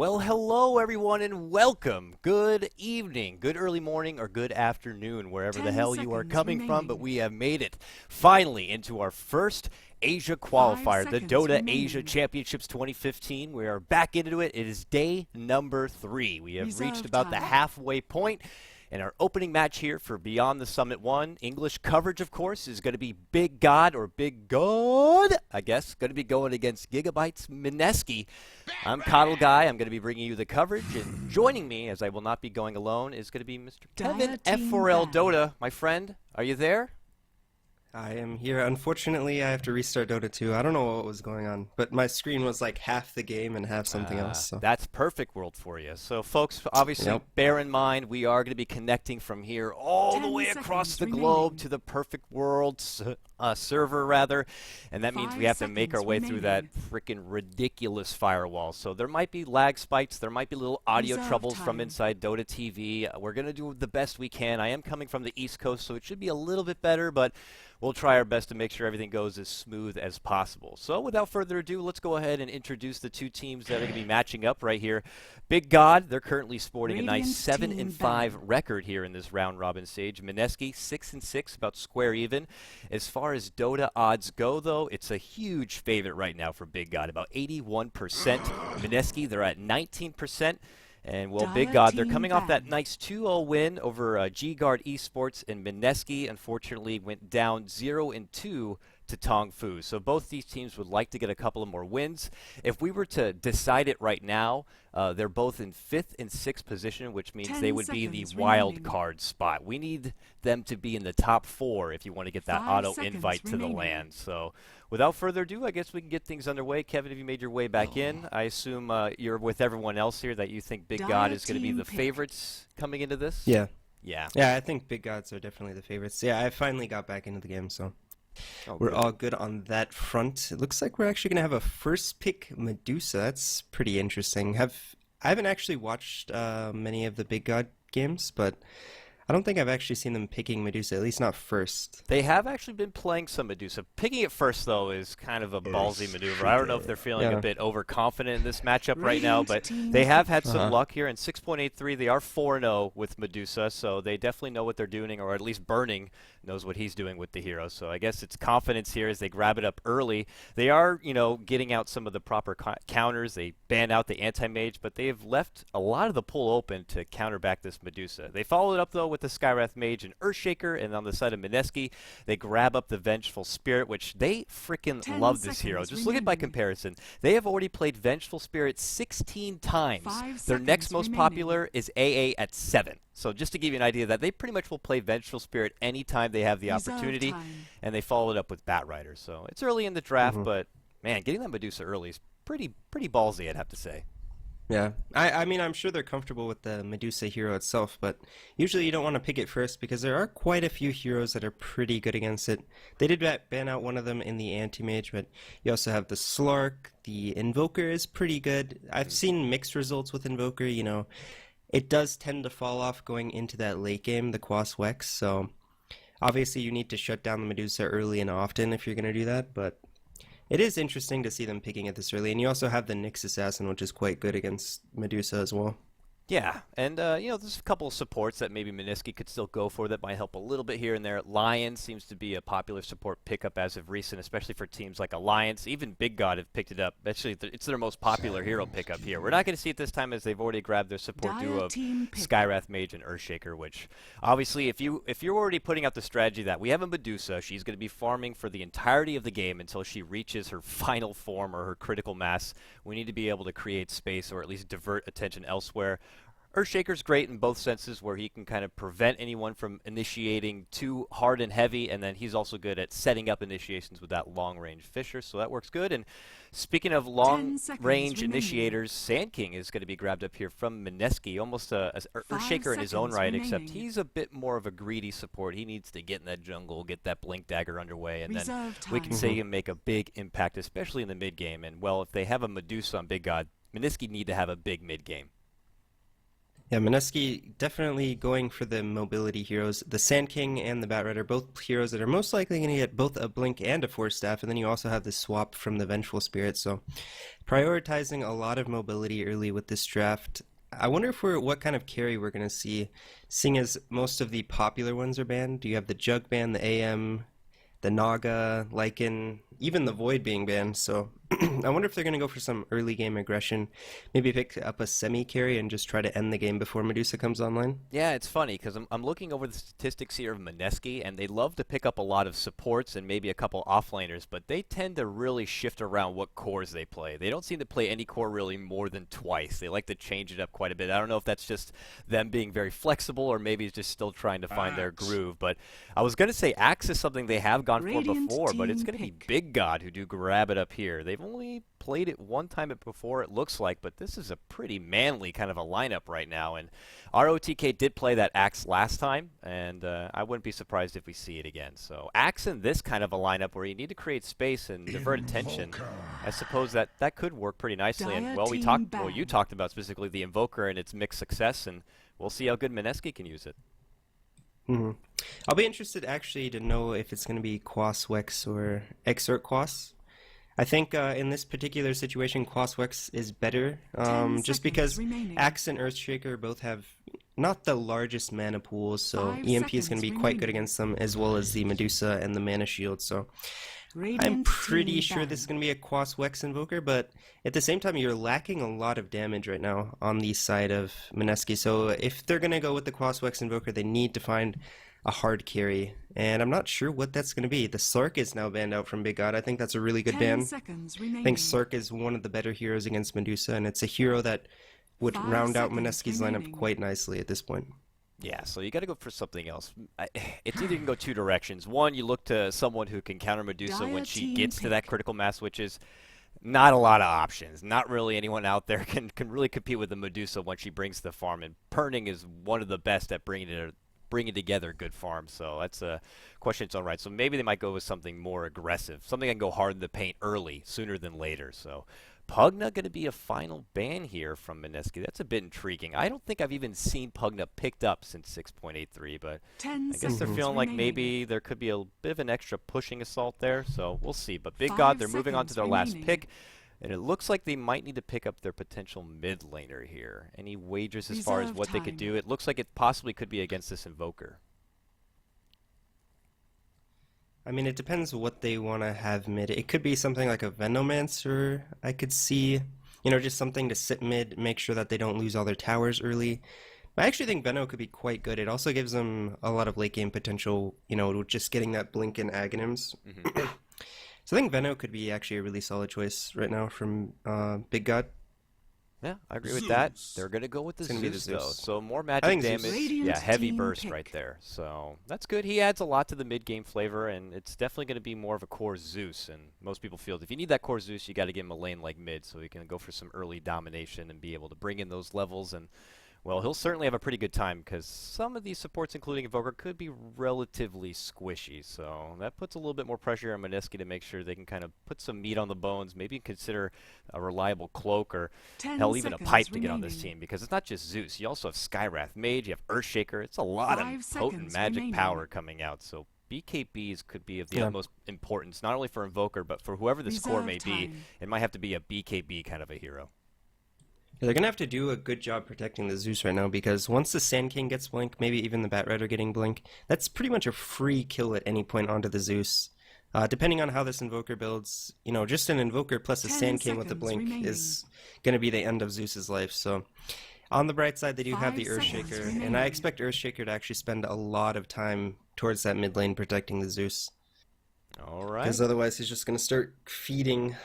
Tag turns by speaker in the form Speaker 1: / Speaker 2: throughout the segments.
Speaker 1: Well, hello everyone and welcome. Good evening, good early morning, or good afternoon, wherever the
Speaker 2: 10
Speaker 1: hell you are
Speaker 2: seconds
Speaker 1: coming from, but
Speaker 2: remaining.
Speaker 1: we have made it finally into our first Asia qualifier, the
Speaker 2: seconds
Speaker 1: Dota Asia
Speaker 2: remaining.
Speaker 1: Championships 2015. We are back into it. It is day number 3. We have reached
Speaker 2: Reserve
Speaker 1: about the
Speaker 2: time.
Speaker 1: halfway point. And our opening match here for Beyond the Summit 1, English coverage, of course, is going to be Big God, or Big God, I guess, going to be going against Gigabyte's Mineski. I'm KotLGuy. I'm going to be bringing you the coverage, and joining me, as I will not be going alone, is going to be Mr. Kevin
Speaker 2: Dire team
Speaker 1: F4L
Speaker 2: ban.
Speaker 1: Dota. My friend, are you there?
Speaker 3: I am here. Unfortunately, I have to restart Dota 2. I don't know what was going on, but my screen was like half the game and half something else. So.
Speaker 1: That's perfect world for you. So, folks, obviously,
Speaker 3: Yep.
Speaker 1: bear in mind, we are going to be connecting from here all the
Speaker 2: 10
Speaker 1: way across
Speaker 2: seconds
Speaker 1: the globe
Speaker 2: remaining.
Speaker 1: to the perfect world server, rather. And that means we
Speaker 2: 5
Speaker 1: have to make our
Speaker 2: seconds
Speaker 1: way through that
Speaker 2: remaining.
Speaker 1: freaking ridiculous firewall. So there might be lag spikes. There might be little audio
Speaker 2: Reserve
Speaker 1: troubles from
Speaker 2: time.
Speaker 1: inside Dota TV. We're going to do the best we can. I am coming from the East Coast, so it should be a little bit better, but we'll try our best to make sure everything goes as smooth as possible. So without further ado, let's go ahead and introduce the two teams that are going to be matching up right here. Big God, they're currently sporting a nice
Speaker 2: Radiant's team
Speaker 1: 7-5
Speaker 2: ban.
Speaker 1: record here in this round robin stage. Mineski 6-6, about square even. As far as Dota odds go, though, it's a huge favorite right now for Big God, about 81%. Mineski, they're at 19%. And, well, Big
Speaker 2: Dire
Speaker 1: God, they're
Speaker 2: team
Speaker 1: coming off that
Speaker 2: ban.
Speaker 1: nice 2-0 win over G-Guard Esports, and Mineski, unfortunately, went down 0-2 to Tong Fu. So both these teams would like to get a couple of more wins. If we were to decide it right now, they're both in 5th and 6th position, which means
Speaker 2: 10
Speaker 1: they would be the
Speaker 2: seconds
Speaker 1: wild
Speaker 2: remaining.
Speaker 1: card spot. We need them to be in the top 4 if you want to get that
Speaker 2: 5
Speaker 1: auto
Speaker 2: seconds
Speaker 1: invite to the
Speaker 2: remaining.
Speaker 1: land. So without further ado, I guess we can get things underway. Kevin, have you made your way back in? I assume you're with everyone else here that you think Big God
Speaker 2: Dire
Speaker 1: is going to be
Speaker 2: team
Speaker 1: the
Speaker 2: pick.
Speaker 1: favorites coming into this?
Speaker 3: Yeah.
Speaker 1: Yeah.
Speaker 3: Yeah, I think Big Gods are definitely the favorites. Yeah, I finally got back into the game, so
Speaker 1: Oh,
Speaker 3: we're
Speaker 1: good.
Speaker 3: all good on that front. It looks like we're actually going to have a first pick Medusa. That's pretty interesting. I haven't actually watched many of the Big God games, but I don't think I've actually seen them picking Medusa, at least not first.
Speaker 1: They have actually been playing some Medusa. Picking it first, though, is kind of a ballsy maneuver. I don't know if they're feeling a
Speaker 3: Yeah.
Speaker 1: bit overconfident in this matchup right now,
Speaker 2: Radiant
Speaker 1: but
Speaker 2: team
Speaker 1: they have had some
Speaker 3: Uh-huh.
Speaker 1: luck here. In 6.83, they are 4-0 with Medusa, so they definitely know what they're doing, or at least Burning knows what he's doing with the hero. So I guess it's confidence here as they grab it up early. They are, getting out some of the proper counters. They ban out the anti-mage, but they have left a lot of the pull open to counter back this Medusa. They followed it up, though, with the Skywrath Mage and Earthshaker, and on the side of Mineski, they grab up the Vengeful Spirit, which they freaking
Speaker 2: 10
Speaker 1: love this hero.
Speaker 2: seconds
Speaker 1: Just look at my
Speaker 2: remaining.
Speaker 1: comparison. They have already played Vengeful Spirit 16 times.
Speaker 2: 5
Speaker 1: Their next
Speaker 2: seconds
Speaker 1: most
Speaker 2: remaining.
Speaker 1: popular is AA at 7. So just to give you an idea that they pretty much will play Vengeful Spirit anytime they have the
Speaker 2: Reserve
Speaker 1: opportunity,
Speaker 2: time.
Speaker 1: and they followed it up with Bat Rider. So it's early in the draft,
Speaker 3: Mhm.
Speaker 1: but man, getting that Medusa early is pretty ballsy, I'd have to say.
Speaker 3: Yeah, I mean, I'm sure they're comfortable with the Medusa hero itself, but usually you don't want to pick it first because there are quite a few heroes that are pretty good against it. They did ban out one of them in the anti-mage, but you also have the Slark. The Invoker is pretty good. I've seen mixed results with Invoker, It does tend to fall off going into that late game, the Quas Wex, so obviously you need to shut down the Medusa early and often if you're going to do that, but it is interesting to see them picking it this early, and you also have the Nyx Assassin, which is quite good against Medusa as well.
Speaker 1: Yeah, and there's a couple of supports that maybe Mineski could still go for that might help a little bit here and there. Lion seems to be a popular support pickup as of recent, especially for teams like Alliance. Even Big God have picked it up. Actually, it's their most popular hero pickup here. We're not going to see it this time as they've already grabbed their support
Speaker 2: Dire
Speaker 1: duo of
Speaker 2: team pick.
Speaker 1: Skywrath Mage and Earthshaker, which obviously if you're already putting out the strategy that we have a Medusa, she's going to be farming for the entirety of the game until she reaches her final form or her critical mass. We need to be able to create space or at least divert attention elsewhere. Earthshaker's great in both senses, where he can kind of prevent anyone from initiating too hard and heavy, and then he's also good at setting up initiations with that long-range Fisher, so that works good. And speaking of
Speaker 2: 10
Speaker 1: long-range
Speaker 2: seconds remaining.
Speaker 1: initiators, Sand King is going to be grabbed up here from Mineski, almost a Earthshaker in his own
Speaker 2: seconds
Speaker 1: right, except
Speaker 2: remaining.
Speaker 1: he's a bit more of a greedy support. He needs to get in that jungle, get that Blink Dagger underway, and then
Speaker 2: Reserve
Speaker 1: we
Speaker 2: time.
Speaker 1: can see him make a big impact, especially in the mid-game. And, well, if they have a Medusa on Big God, Mineski need to have a big mid-game.
Speaker 3: Yeah, Mineski definitely going for the mobility heroes. The Sand King and the Bat Rider, both heroes that are most likely going to get both a Blink and a Force Staff, and then you also have the swap from the Vengeful Spirit. So prioritizing a lot of mobility early with this draft. I wonder if what kind of carry we're going to see, seeing as most of the popular ones are banned. You have the Jug ban, the AM, the Naga, Lycan, even the Void being banned. So I wonder if they're going to go for some early game aggression, maybe pick up a semi carry and just try to end the game before Medusa comes online.
Speaker 1: Yeah, it's funny because I'm looking over the statistics here of Mineski, and they love to pick up a lot of supports and maybe a couple offlaners, but they tend to really shift around what cores they play. They don't seem to play any core really more than twice. They like to change it up quite a bit. I don't know if that's just them being very flexible or maybe it's just still trying to find their groove. But I was going to say Axe is something they have gone for before, but it's going to be Big God who do grab it up here. They've only played it one time before, it looks like, but this is a pretty manly kind of a lineup right now. And ROTK did play that Axe last time, and I wouldn't be surprised if we see it again. So Axe in this kind of a lineup where you need to create space and divert attention, I suppose that could work pretty nicely. And well, you talked about specifically the Invoker and its mixed success, and we'll see how good Mineski can use it.
Speaker 3: Mm-hmm. I'll be interested actually to know if it's going to be Quas Wex or Exort Quas. I think in this particular situation, Quas Wex is better, just because Axe and Earthshaker both have not the largest mana pools, so EMP is going to be quite good against them, as well as the Medusa and the Mana Shield. So I'm pretty sure this is going to be a Quas Wex Invoker, but at the same time, you're lacking a lot of damage right now on the side of Mineski. So if they're going to go with the Quas Wex Invoker, they need to find a hard carry, and I'm not sure what that's going to be. The Sark is now banned out from Big God. I think that's a really good ban. I think Sark is one of the better heroes against Medusa, and it's a hero that would round out Mineski's lineup quite nicely at this point.
Speaker 1: Yeah, so you got to go for something else. It's either you can go two directions. One, you look to someone who can counter Medusa when she gets to that critical mass, which is not a lot of options. Not really anyone out there can really compete with the Medusa when she brings the farm, and Perning is one of the best at bringing together good farms. So that's a question its own right. So maybe they might go with something more aggressive, something that can go hard in the paint early, sooner than later. So Pugna going to be a final ban here from Mineski. That's a bit intriguing. I don't think I've even seen Pugna picked up since 6.83, but I guess they're feeling like maybe there could be a bit of an extra pushing assault there. So we'll see. But Big God, they're moving on to their last pick. And it looks like they might need to pick up their potential mid laner here. Any wagers as far as what they could do? It looks like it possibly could be against this Invoker.
Speaker 3: I mean, it depends what they want to have mid. It could be something like a Venomancer, I could see. Just something to sit mid, make sure that they don't lose all their towers early. I actually think Veno could be quite good. It also gives them a lot of late game potential, just getting that blink and Aghanims. Mm-hmm. So I think Veno could be actually a really solid choice right now from Big God.
Speaker 1: Yeah, I agree with that. They're going to go with the Zeus, though. So more magic damage. Yeah, heavy burst right there. So that's good. He adds a lot to the mid-game flavor, and it's definitely going to be more of a core Zeus. And most people feel if you need that core Zeus, you got to give him a lane like mid so he can go for some early domination and be able to bring in those levels. And well, he'll certainly have a pretty good time because some of these supports, including Invoker, could be relatively squishy. So that puts a little bit more pressure on Mineski to make sure they can kind of put some meat on the bones, maybe consider a reliable cloak or hell, even a pipe to get on this team, because it's not just Zeus. You also have Skywrath Mage, you have Earthshaker. It's a lot of potent magic power coming out. So BKBs could be of the utmost importance, not only for Invoker, but for whoever this core may be. It might have to be a BKB kind of a hero.
Speaker 3: They're going to have to do a good job protecting the Zeus right now, because once the Sand King gets blink, maybe even the Bat Rider getting blink, that's pretty much a free kill at any point onto the Zeus. Depending on how this Invoker builds, just an Invoker plus a Sand King with a blink is going to be the end of Zeus's life. So on the bright side, they do have the Earthshaker, and I expect Earthshaker to actually spend a lot of time towards that mid lane protecting the Zeus.
Speaker 1: All right.
Speaker 3: Because otherwise he's just going to start feeding.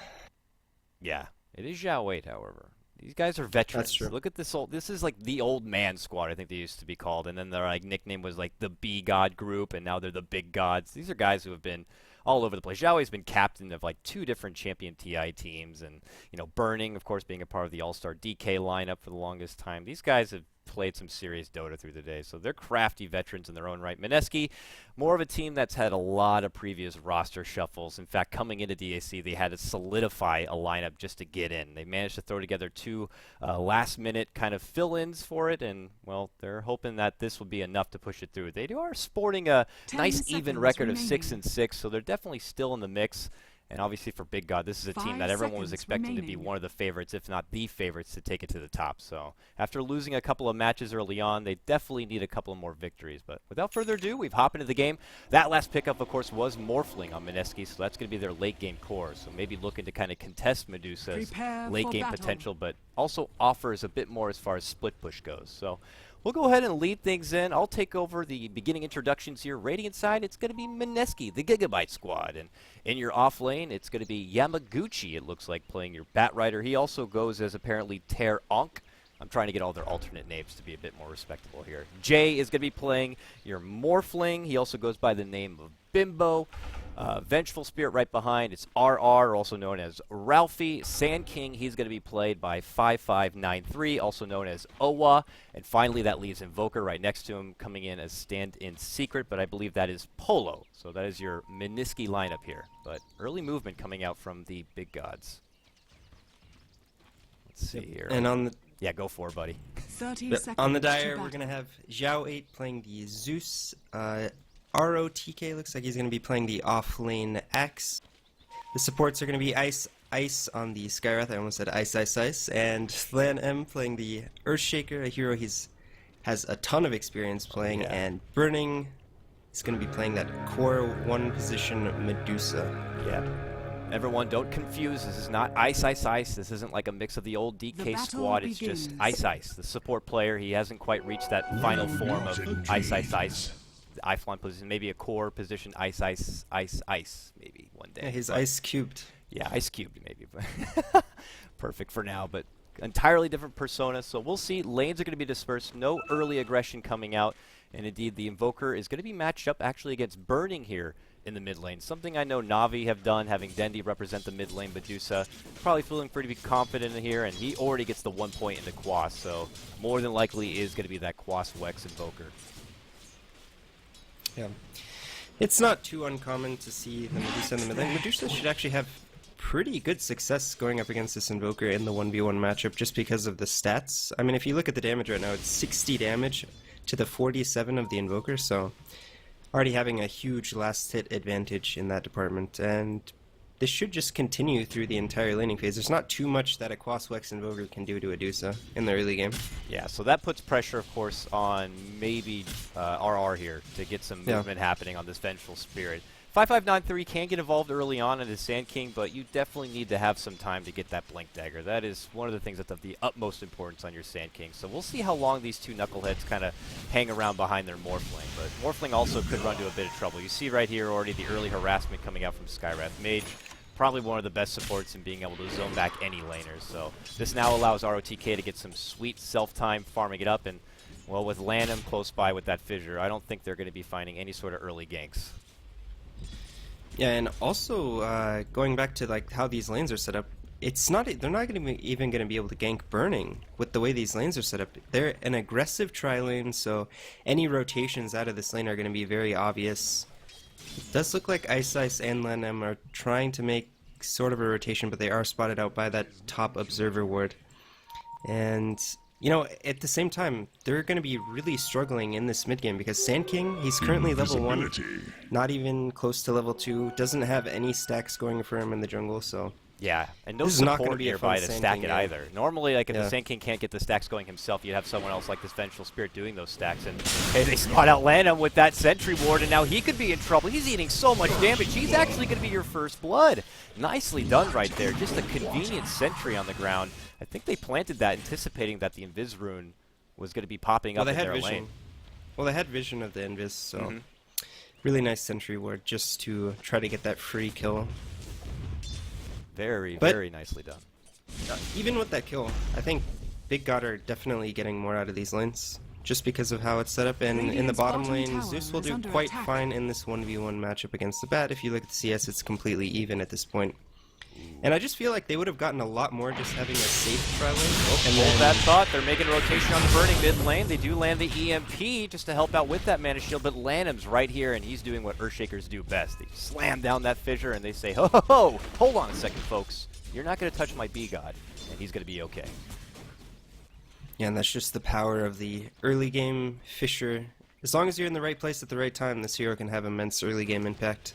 Speaker 1: Yeah, it is Zhao Wei, however. These guys are veterans.
Speaker 3: That's true.
Speaker 1: Look at this this is like the old man squad, I think they used to be called. And then their nickname was like the B God group, and now they're the Big Gods. These are guys who have been all over the place. Zhao Wei's been captain of like 2 different champion TI teams, and Burning, of course, being a part of the All-Star DK lineup for the longest time. These guys have played some serious Dota through the day, so they're crafty veterans in their own right. Mineski, more of a team that's had a lot of previous roster shuffles. In fact, coming into DAC, they had to solidify a lineup just to get in. They managed to throw together two last-minute kind of fill-ins for it, and, well, they're hoping that this will be enough to push it through. They are sporting a nice, even record of 6-6, so they're definitely still in the mix. And obviously for Big God, this is a team that everyone was expecting to be one of the favorites, if not the favorites, to take it to the top. So after losing a couple of matches early on, they definitely need a couple more victories. But without further ado, we've hopped into the game. That last pickup, of course, was Morphling on Mineski, so that's going to be their late game core. So maybe looking to kind of contest Medusa's late game potential, but also offers a bit more as far as split push goes. So we'll go ahead and lead things in. I'll take over the beginning introductions here. Radiant side, it's going to be Mineski, the Gigabyte squad. And in your off lane, it's going to be Yamaguchi, it looks like, playing your Bat Rider. He also goes as apparently Ter Onk. I'm trying to get all their alternate names to be a bit more respectable here. Jay is going to be playing your Morphling. He also goes by the name of Bimbo. Vengeful Spirit right behind. It's RR, also known as Ralphie. Sand King, he's going to be played by 5593, also known as Owa. And finally, that leaves Invoker right next to him, coming in as stand-in secret, but I believe that is Polo. So that is your Mineski lineup here. But early movement coming out from the Big Gods. Let's see here.
Speaker 3: And on the
Speaker 1: yeah, go for it, buddy.
Speaker 2: 30 seconds
Speaker 3: on the
Speaker 2: to
Speaker 3: dire,
Speaker 2: battle.
Speaker 3: we're going to have Zhao 8 playing the Zeus. ROTK looks like he's going to be playing the off-lane Axe. The supports are going to be Ice on the Skywrath. I almost said Ice. And Lan M playing the Earthshaker, a hero has a ton of experience playing.
Speaker 1: Yeah.
Speaker 3: And Burning is going to be playing that core 1 position Medusa.
Speaker 1: Yeah. Everyone, don't confuse. This is not Ice. This isn't like a mix of the old
Speaker 2: The
Speaker 1: DK
Speaker 2: battle
Speaker 1: squad. It's just
Speaker 2: begins.
Speaker 1: Ice. The support player, he hasn't quite reached that final form of Ice. The Iflon position, maybe a core position, Ice, maybe one day.
Speaker 3: Yeah, he's
Speaker 1: But-
Speaker 3: Ice Cubed.
Speaker 1: Yeah, Ice Cubed maybe, but perfect for now, but entirely different persona, so we'll see. Lanes are going to be dispersed, no early aggression coming out, and indeed the Invoker is going to be matched up actually against Burning here in the mid lane, something I know Navi have done, having Dendi represent the mid lane. Medusa probably feeling pretty confident in here, and he already gets the 1 point into Quas, so more than likely is going to be that Quas Wex Invoker.
Speaker 3: Yeah. It's not too uncommon to see the Medusa in the mid lane. Medusa should actually have pretty good success going up against this Invoker in the 1v1 matchup just because of the stats. I mean, if you look at the damage right now, it's 60 damage to the 47 of the Invoker, so already having a huge last hit advantage in that department. And this should just continue through the entire laning phase. There's not too much that a Quaswex Invoker can do to a Medusa in the early game.
Speaker 1: Yeah, so that puts pressure, of course, on maybe RR here to get some movement happening on this Vengeful Spirit. 5593 can get involved early on in his Sand King, but you definitely need to have some time to get that Blink Dagger. That is one of the things that's of the utmost importance on your Sand King. So we'll see how long these two Knuckleheads kind of hang around behind their Morphling. But Morphling also could run to a bit of trouble. You see right here already the early harassment coming out from Skywrath Mage. Probably one of the best supports in being able to zone back any laners. So this now allows ROTK to get some sweet self-time farming it up. And, well, with Lanham close by with that fissure, I don't think they're going to be finding any sort of early ganks.
Speaker 3: Yeah, and also going back to like how these lanes are set up, it's not they're not going to be even going to be able to gank Burning with the way these lanes are set up. They're an aggressive tri lane, so any rotations out of this lane are going to be very obvious. It does look like Ice and Lan M are trying to make sort of a rotation, but they are spotted out by that top observer ward. And you know, at the same time, they're going to be really struggling in this mid game because Sand King, he's currently level 1, not even close to level 2, doesn't have any stacks going for him in the jungle, so
Speaker 1: Yeah, and no
Speaker 3: this is not
Speaker 1: support
Speaker 3: gonna be a
Speaker 1: nearby
Speaker 3: fun
Speaker 1: to
Speaker 3: Sand
Speaker 1: stack
Speaker 3: King
Speaker 1: it
Speaker 3: game.
Speaker 1: either. Normally, like if
Speaker 3: Yeah.
Speaker 1: the Sand King can't get the stacks going himself, you'd have someone else like this Vengeful Spirit doing those stacks. And hey, they spot out Lanham with that Sentry Ward, and now he could be in trouble. He's eating so much damage. He's actually going to be your first blood. Nicely done right there. Just a convenient Sentry on the ground. I think they planted that anticipating that the Invis Rune was going to be popping up
Speaker 3: they
Speaker 1: in
Speaker 3: had
Speaker 1: their
Speaker 3: vision.
Speaker 1: lane.
Speaker 3: Well, they had vision of the Invis, so
Speaker 1: Mhm.
Speaker 3: really nice Sentry Ward just to try to get that free kill.
Speaker 1: Very,
Speaker 3: But-
Speaker 1: very nicely done.
Speaker 3: Even with that kill, I think Big God are definitely getting more out of these lanes just because of how it's set up. And in the
Speaker 2: Radiant's
Speaker 3: bottom
Speaker 2: bottom
Speaker 3: lane,
Speaker 2: tower
Speaker 3: Zeus will
Speaker 2: is
Speaker 3: do
Speaker 2: under
Speaker 3: quite
Speaker 2: attack.
Speaker 3: fine in this 1v1 matchup against the Bat. If you look at the CS, it's completely even at this point. And I just feel like they would have gotten a lot more just having a safe tri lane.
Speaker 1: And hold that thought. They're making a rotation on the burning mid lane. They do land the EMP just to help out with that mana shield, but Lanham's right here, and he's doing what Earthshakers do best. They slam down that fissure, and they say, ho, ho, ho, hold on a second, folks. You're not going to touch my B-God, and he's going to be okay.
Speaker 3: Yeah, and that's just the power of the early game fissure. As long as you're in the right place at the right time, this hero can have immense early game impact.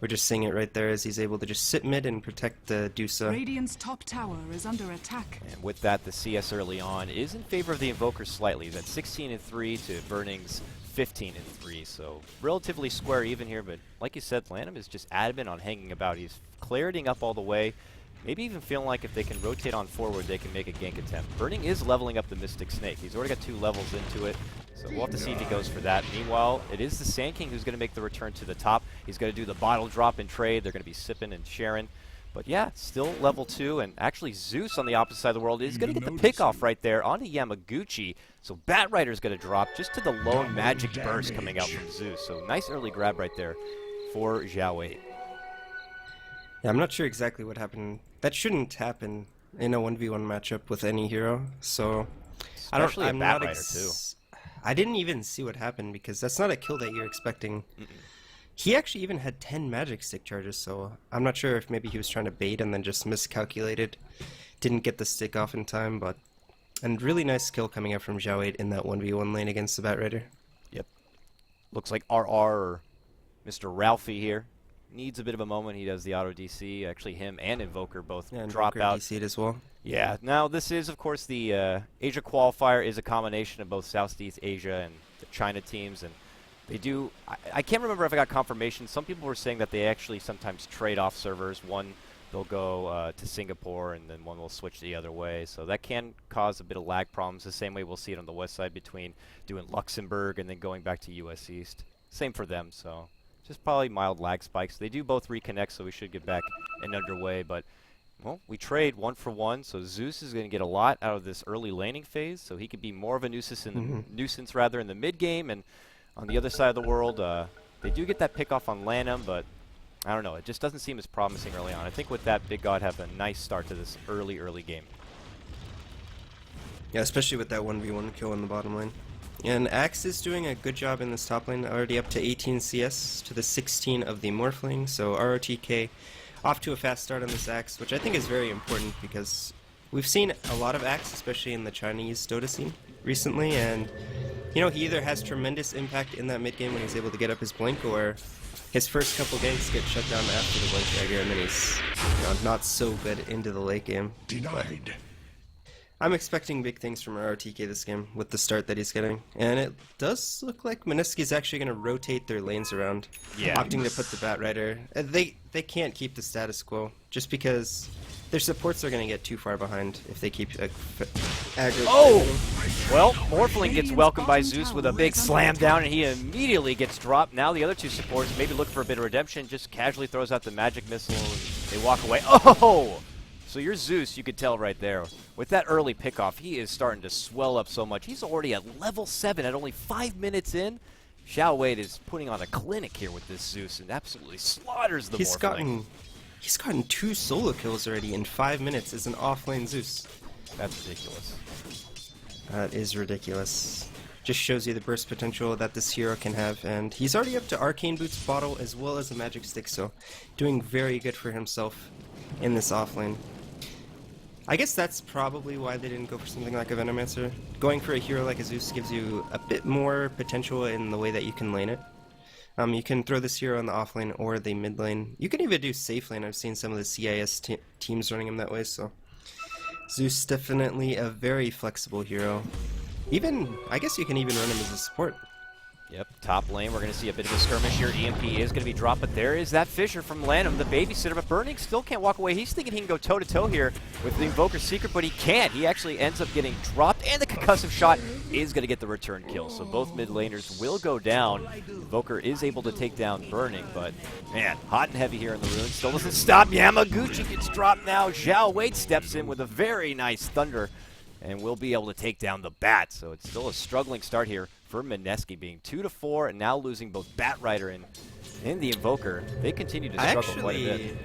Speaker 3: We're just seeing it right there as he's able to just sit mid and protect the Dusa.
Speaker 2: Radiant's top tower is under attack.
Speaker 1: And with that, the CS early on is in favor of the Invoker slightly. That's 16-3 to Burning's 15-3, so relatively square even here. But like you said, Lanham is just adamant on hanging about. He's claritying up all the way. Maybe even feeling like if they can rotate on forward, they can make a gank attempt. Burning is leveling up the Mystic Snake. He's already got 2 levels into it, so we'll have to see if he goes for that. Meanwhile, it is the Sand King who's going to make the return to the top. He's going to do the bottle drop and trade. They're going to be sipping and sharing. But yeah, still level 2, and actually Zeus on the opposite side of the world is going to get the pickoff right there onto Yamaguchi. So Batrider's going to drop just to the lone magic burst coming out from Zeus. So nice early grab right there for Xiao Wei.
Speaker 3: Yeah, I'm not sure exactly what happened. That shouldn't happen in a 1v1 matchup with any hero, so
Speaker 1: Especially
Speaker 3: I'm
Speaker 1: a
Speaker 3: not
Speaker 1: Batrider too.
Speaker 3: I didn't even see what happened because that's not a kill that you're expecting. He actually even had 10 magic stick charges, so I'm not sure if maybe he was trying to bait and then just miscalculated. Didn't get the stick off in time, but and really nice skill coming out from Xiao Wei in that 1v1 lane against the Batrider.
Speaker 1: Yep. Looks like RR or Mr. Ralphie here needs a bit of a moment. He does the auto DC. Actually, him and Invoker both drop out.
Speaker 3: DC'd as well.
Speaker 1: Yeah. Now, this is, of course, the Asia Qualifier is a combination of both Southeast Asia and the China teams, and they do. I can't remember if I got confirmation. Some people were saying that they actually sometimes trade off servers. One, they'll go to Singapore, and then one will switch the other way. So that can cause a bit of lag problems. The same way we'll see it on the west side between doing Luxembourg and then going back to US East. Same for them. So just probably mild lag spikes. They do both reconnect, so we should get back and underway. But, well, we trade 1 for 1, so Zeus is going to get a lot out of this early laning phase, so he could be more of a nuisance in the mid game. And on the other side of the world, they do get that pick off on Lanham, but I don't know. It just doesn't seem as promising early on. I think with that, Big God have a nice start to this early game.
Speaker 3: Yeah, especially with that 1v1 kill in the bottom lane. And Axe is doing a good job in this top lane, already up to 18 CS to the 16 of the Morphling, so ROTK off to a fast start on this Axe, which I think is very important because we've seen a lot of Axe, especially in the Chinese Dota scene recently, and you know, he either has tremendous impact in that mid game when he's able to get up his blink, or his first couple ganks get shut down after the blink dagger, and then he's not so good into the late game.
Speaker 4: Denied.
Speaker 3: I'm expecting big things from ROTK this game with the start that he's getting, and it does look like Mineski is actually going to rotate their lanes around, opting to put the Batrider. They can't keep the status quo just because their supports are going to get too far behind if they keep aggro.
Speaker 1: Oh! Well, Morphling gets welcomed by Zeus with a big slam down, and he immediately gets dropped. Now the other two supports maybe look for a bit of redemption, just casually throws out the magic missile, and they walk away. Oh! So your Zeus, you could tell right there, with that early pickoff, he is starting to swell up so much. He's already at level 7 at only 5 minutes in. Xiao Wei is putting on a clinic here with this Zeus and absolutely slaughters the Morphling.
Speaker 3: He's gotten 2 solo kills already in 5 minutes as an offlane Zeus.
Speaker 1: That's ridiculous.
Speaker 3: That is ridiculous. Just shows you the burst potential that this hero can have, and he's already up to Arcane Boots bottle as well as a magic stick, so doing very good for himself in this offlane. I guess that's probably why they didn't go for something like a Venomancer. Going for a hero like a Zeus gives you a bit more potential in the way that you can lane it. You can throw this hero in the offlane or the mid lane. You can even do safe lane. I've seen some of the CIS teams running him that way, so Zeus definitely a very flexible hero. I guess you can even run him as a support.
Speaker 1: Yep, top lane, we're going to see a bit of a skirmish here. EMP is going to be dropped, but there is that Fissure from Lanham, the babysitter, but Burning still can't walk away. He's thinking he can go toe-to-toe here with the Invoker's Secret, but he can't. He actually ends up getting dropped, and the concussive shot is going to get the return kill. So both mid laners will go down. Invoker is able to take down Burning, but man, hot and heavy here in the ruin. Still doesn't stop. Yamaguchi gets dropped now. Xiao Wei steps in with a very nice Thunder, and will be able to take down the Bat. So it's still a struggling start here for Mineski, being 2-4, and now losing both Batrider and the Invoker. They continue to struggle quite a bit.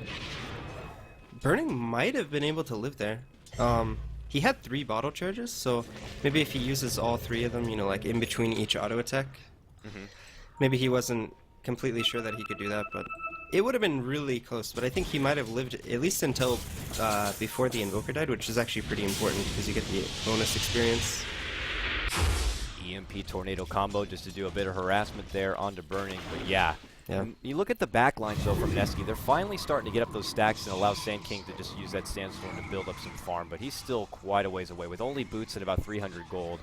Speaker 3: Burning might have been able to live there. He had 3 bottle charges, so maybe if he uses all 3 of them, you know, like in between each auto attack, maybe he wasn't completely sure that he could do that, but it would have been really close. But I think he might have lived at least until before the Invoker died, which is actually pretty important because you get the bonus experience.
Speaker 1: EMP Tornado combo just to do a bit of harassment there onto Burning, but yeah.
Speaker 3: Yeah.
Speaker 1: You look at the back lines, though, from Mineski. They're finally starting to get up those stacks and allow Sand King to just use that Sandstorm to build up some farm, but he's still quite a ways away. With only boots at about 300 gold,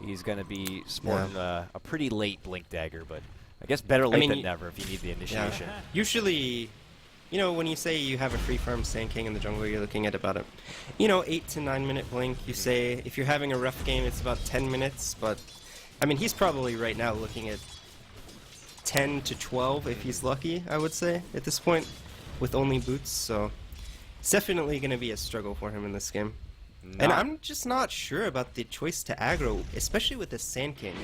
Speaker 1: he's going to be sporting a pretty late Blink Dagger, but I guess better late than never if you need the initiation.
Speaker 3: Yeah. Usually, you know, when you say you have a free farm Sand King in the jungle, you're looking at about a, 8 to 9 minute blink. You say if you're having a rough game, it's about 10 minutes, but I mean, he's probably right now looking at 10 to 12 if he's lucky, I would say, at this point, with only boots, so it's definitely going to be a struggle for him in this game. And I'm just not sure about the choice to aggro, especially with the Sand King.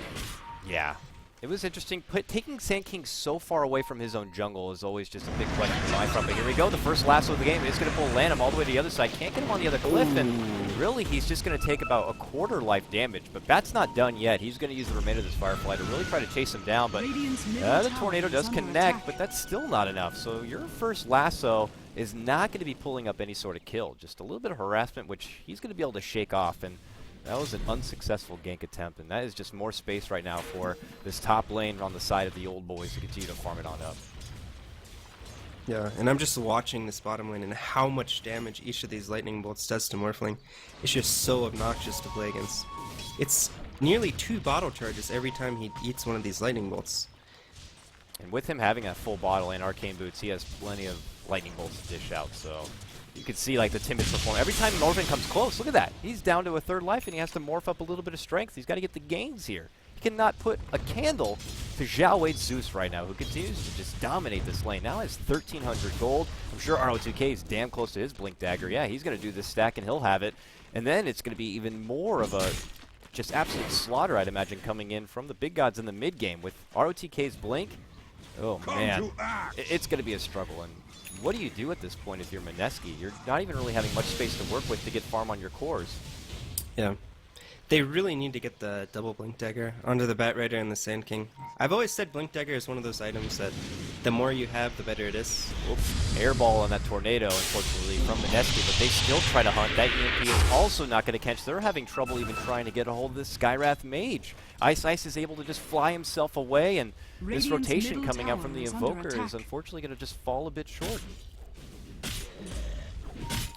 Speaker 1: Yeah. It was interesting. Taking Sand King so far away from his own jungle is always just a big question to mind from. But here we go, the first lasso of the game. It's going to pull Lanham all the way to the other side. Can't get him on the other cliff, and really he's just going to take about a quarter life damage. But Bat's not done yet. He's going to use the remainder of this Firefly to really try to chase him down. But the Tornado does connect, but that's still not enough. So your first lasso is not going to be pulling up any sort of kill. Just a little bit of harassment, which he's going to be able to shake off. And that was an unsuccessful gank attempt, and that is just more space right now for this top lane on the side of the old boys to continue to farm it on up.
Speaker 3: Yeah, and I'm just watching this bottom lane and how much damage each of these lightning bolts does to Morphling. It's just so obnoxious to play against. It's nearly 2 bottle charges every time he eats one of these lightning bolts.
Speaker 1: And with him having a full bottle and arcane boots, he has plenty of lightning bolts to dish out, so you can see like the timid perform. Every time Morphling comes close, look at that. He's down to a 3rd life and he has to morph up a little bit of strength. He's got to get the gains here. He cannot put a candle to Zhao Wei's Zeus right now, who continues to just dominate this lane. Now has 1,300 gold. I'm sure RO2K is damn close to his Blink Dagger. Yeah, he's going to do this stack and he'll have it. And then it's going to be even more of a just absolute slaughter, I'd imagine, coming in from the big gods in the mid game with ROTK's Blink. Oh man, it's going to be a struggle. And what do you do at this point if you're Mineski? You're not even really having much space to work with to get farm on your cores.
Speaker 3: Yeah. They really need to get the double Blink Dagger onto the Bat Rider and the Sand King. I've always said Blink Dagger is one of those items that the more you have, the better it is.
Speaker 1: Oops. Airball on that Tornado, unfortunately, from Mineski, but they still try to hunt. That EMP is also not going to catch. They're having trouble even trying to get a hold of this Skywrath Mage. Ice is able to just fly himself away, and this rotation coming out from the Invoker is unfortunately going to just fall a bit short.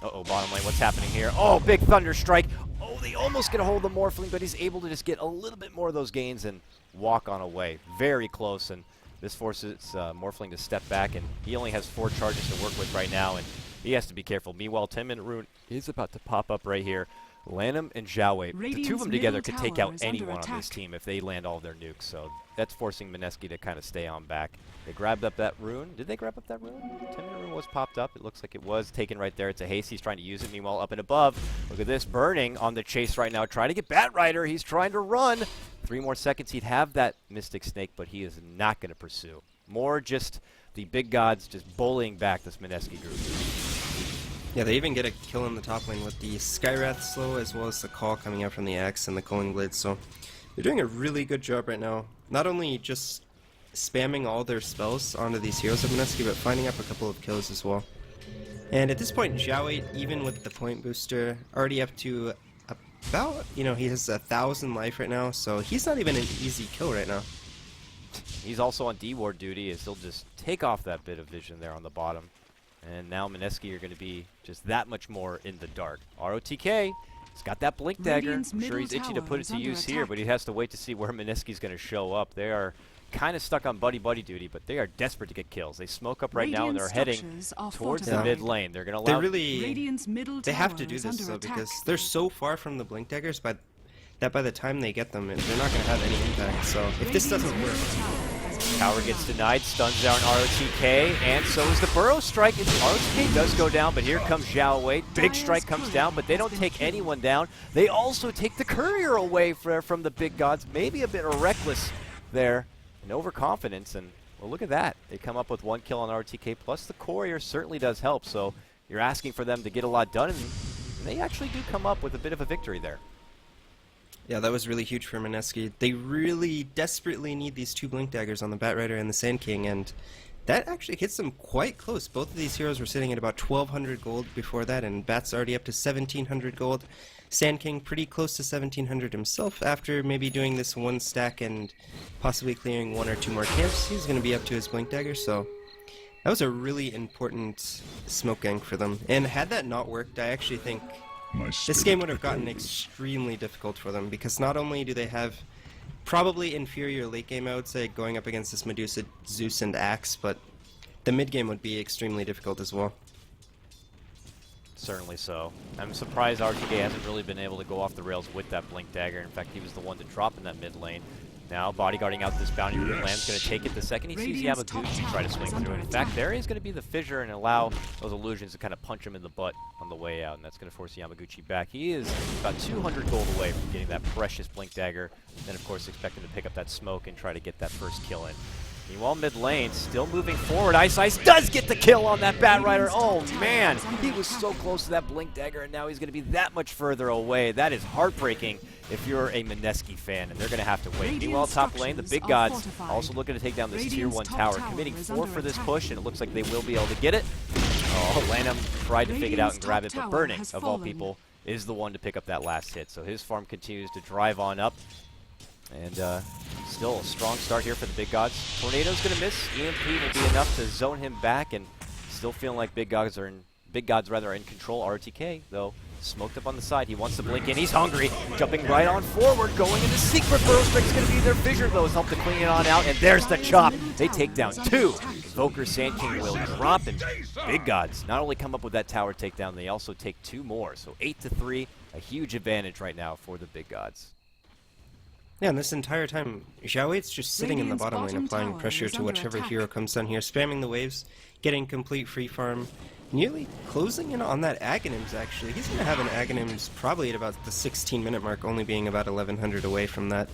Speaker 1: Uh-oh, bottom lane, what's happening here? Oh, big Thunder Strike. Oh, they almost get a hold of the Morphling, but he's able to just get a little bit more of those gains and walk on away. Very close, and this forces Morphling to step back, and he only has 4 charges to work with right now, and he has to be careful. Meanwhile, 10-minute rune is about to pop up right here. Lanham and Zhao Wei, the 2 of them together could take out anyone on this team if they land all of their nukes, so that's forcing Mineski to kind of stay on back. They grabbed up that rune. Did they grab up that rune? 10-minute rune was popped up. It looks like it was taken right there. It's a haste. He's trying to use it. Meanwhile, up and above, look at this. Burning on the chase right now. Trying to get Bat Rider. He's trying to run. 3 more seconds. He'd have that Mystic Snake, but he is not going to pursue. More just the big gods just bullying back this Mineski group.
Speaker 3: Yeah, they even get a kill in the top lane with the Skywrath slow as well as the call coming out from the axe and the Culling Blade, so they're doing a really good job right now. Not only just spamming all their spells onto these heroes of Mineski, but finding up a couple of kills as well. And at this point, Zhao Wei, even with the point booster, already up to about, he has 1,000 life right now, so he's not even an easy kill right now.
Speaker 1: He's also on D-Ward duty, as he'll just take off that bit of vision there on the bottom. And now Mineski are going to be just that much more in the dark. ROTK, he's got that Blink Dagger. I'm sure he's itchy to put it to use here, but he has to wait to see where Mineski's going to show up. They are kind of stuck on buddy-buddy duty, but they are desperate to get kills. They smoke up right now, and they're heading towards the mid lane. They're going to allow...
Speaker 3: They have to do this, though, because they're so far from the Blink Daggers that by the time they get them, they're not going to have any impact. So if this doesn't work...
Speaker 1: Tower gets denied, stuns down ROTK, and so is the Burrow Strike. ROTK does go down, but here comes Zhao Wei. Big Strike comes down, but they don't take anyone down. They also take the Courier away from the big gods. Maybe a bit reckless there, and overconfidence, and well, look at that. They come up with 1 kill on ROTK, plus the Courier certainly does help, so you're asking for them to get a lot done, and they actually do come up with a bit of a victory there.
Speaker 3: Yeah, that was really huge for Mineski. They really desperately need these 2 Blink Daggers on the Batrider and the Sand King, and that actually hits them quite close. Both of these heroes were sitting at about 1,200 gold before that, and Bat's already up to 1,700 gold. Sand King pretty close to 1,700 himself after maybe doing this 1 stack and possibly clearing 1 or 2 more camps. He's going to be up to his Blink Dagger, so that was a really important smoke gank for them. And had that not worked, I actually think this game would have gotten extremely difficult for them, because not only do they have probably inferior late game, I would say, going up against this Medusa, Zeus, and Axe, but the mid game would be extremely difficult as well.
Speaker 1: Certainly so. I'm surprised RTK hasn't really been able to go off the rails with that Blink Dagger. In fact, he was the one to drop in that mid lane. Now, bodyguarding out this bounty room, Lamb's going to take it the second he sees Yamaguchi try to swing through. In fact, there is going to be the fissure and allow those illusions to kind of punch him in the butt on the way out, and that's going to force Yamaguchi back. He is about 200 gold away from getting that precious Blink Dagger, then of course expecting to pick up that smoke and try to get that first kill in. Meanwhile, mid lane, still moving forward. Ice does get the kill on that Batrider. Oh man, he was so close to that Blink Dagger, and now he's going to be that much further away. That is heartbreaking if you're a Mineski fan, and they're going to have to wait. Meanwhile, top lane, the big gods also looking to take down this tier 1 tower, committing 4 for this push, and it looks like they will be able to get it. Oh, Lanham tried to figure it out and grab it, but Burning, of all people, is the one to pick up that last hit. So his farm continues to drive on up. And still a strong start here for the big gods. Tornado's going to miss. EMP will be enough to zone him back, and still feeling like big gods are in control. RTK, though, smoked up on the side. He wants to blink in. He's hungry. Jumping right on forward. Going into secret. Burrowstrike's going to be their fissure, though. Has helped to clean it on out. And there's the chop. They take down 2. Invoker Sand King will drop, and big gods not only come up with that tower takedown, they also take 2 more. So 8-3, a huge advantage right now for the big gods.
Speaker 3: Yeah, and this entire time, Xiao Wei's just sitting in the bottom lane, applying pressure to whichever hero comes down here, spamming the waves, getting complete free farm, nearly closing in on that Aghanims, actually. He's going to have an Aghanims probably at about the 16-minute mark, only being about 1,100 away from that.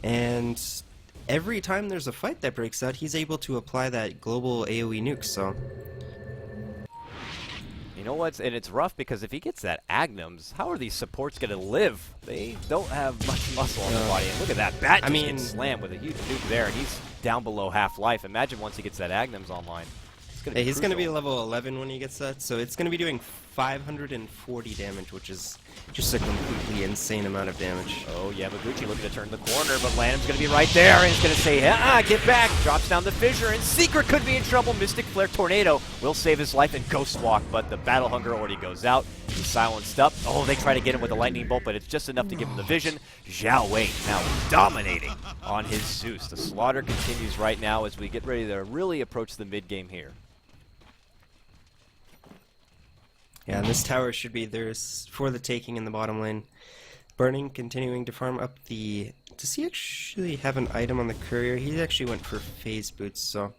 Speaker 3: And every time there's a fight that breaks out, he's able to apply that global AoE nuke, so...
Speaker 1: You know what? And it's rough because if he gets that Aghanims, how are these supports going to live? They don't have much muscle on the body. And look at that. Bat just gets slammed with a huge nuke there, and he's down below half life. Imagine once he gets that Aghanims online.
Speaker 3: He's going to be level 11 when he gets that, so it's going to be doing 540 damage, which is just a completely insane amount of damage.
Speaker 1: Oh, Yamaguchi looking to turn the corner, but Lanham's going to be right there, and he's going to say, get back, drops down the fissure, and Secret could be in trouble. Mystic Flare Tornado will save his life and Ghost Walk, but the Battle Hunger already goes out. He's silenced up. Oh, they try to get him with a Lightning Bolt, but it's just enough to give him the vision. Xiao Wei now dominating on his Zeus. The slaughter continues right now as we get ready to really approach the mid-game here.
Speaker 3: Yeah, and this tower should be theirs for the taking in the bottom lane. Burning, continuing to farm up the... Does he actually have an item on the courier? He actually went for phase boots, so...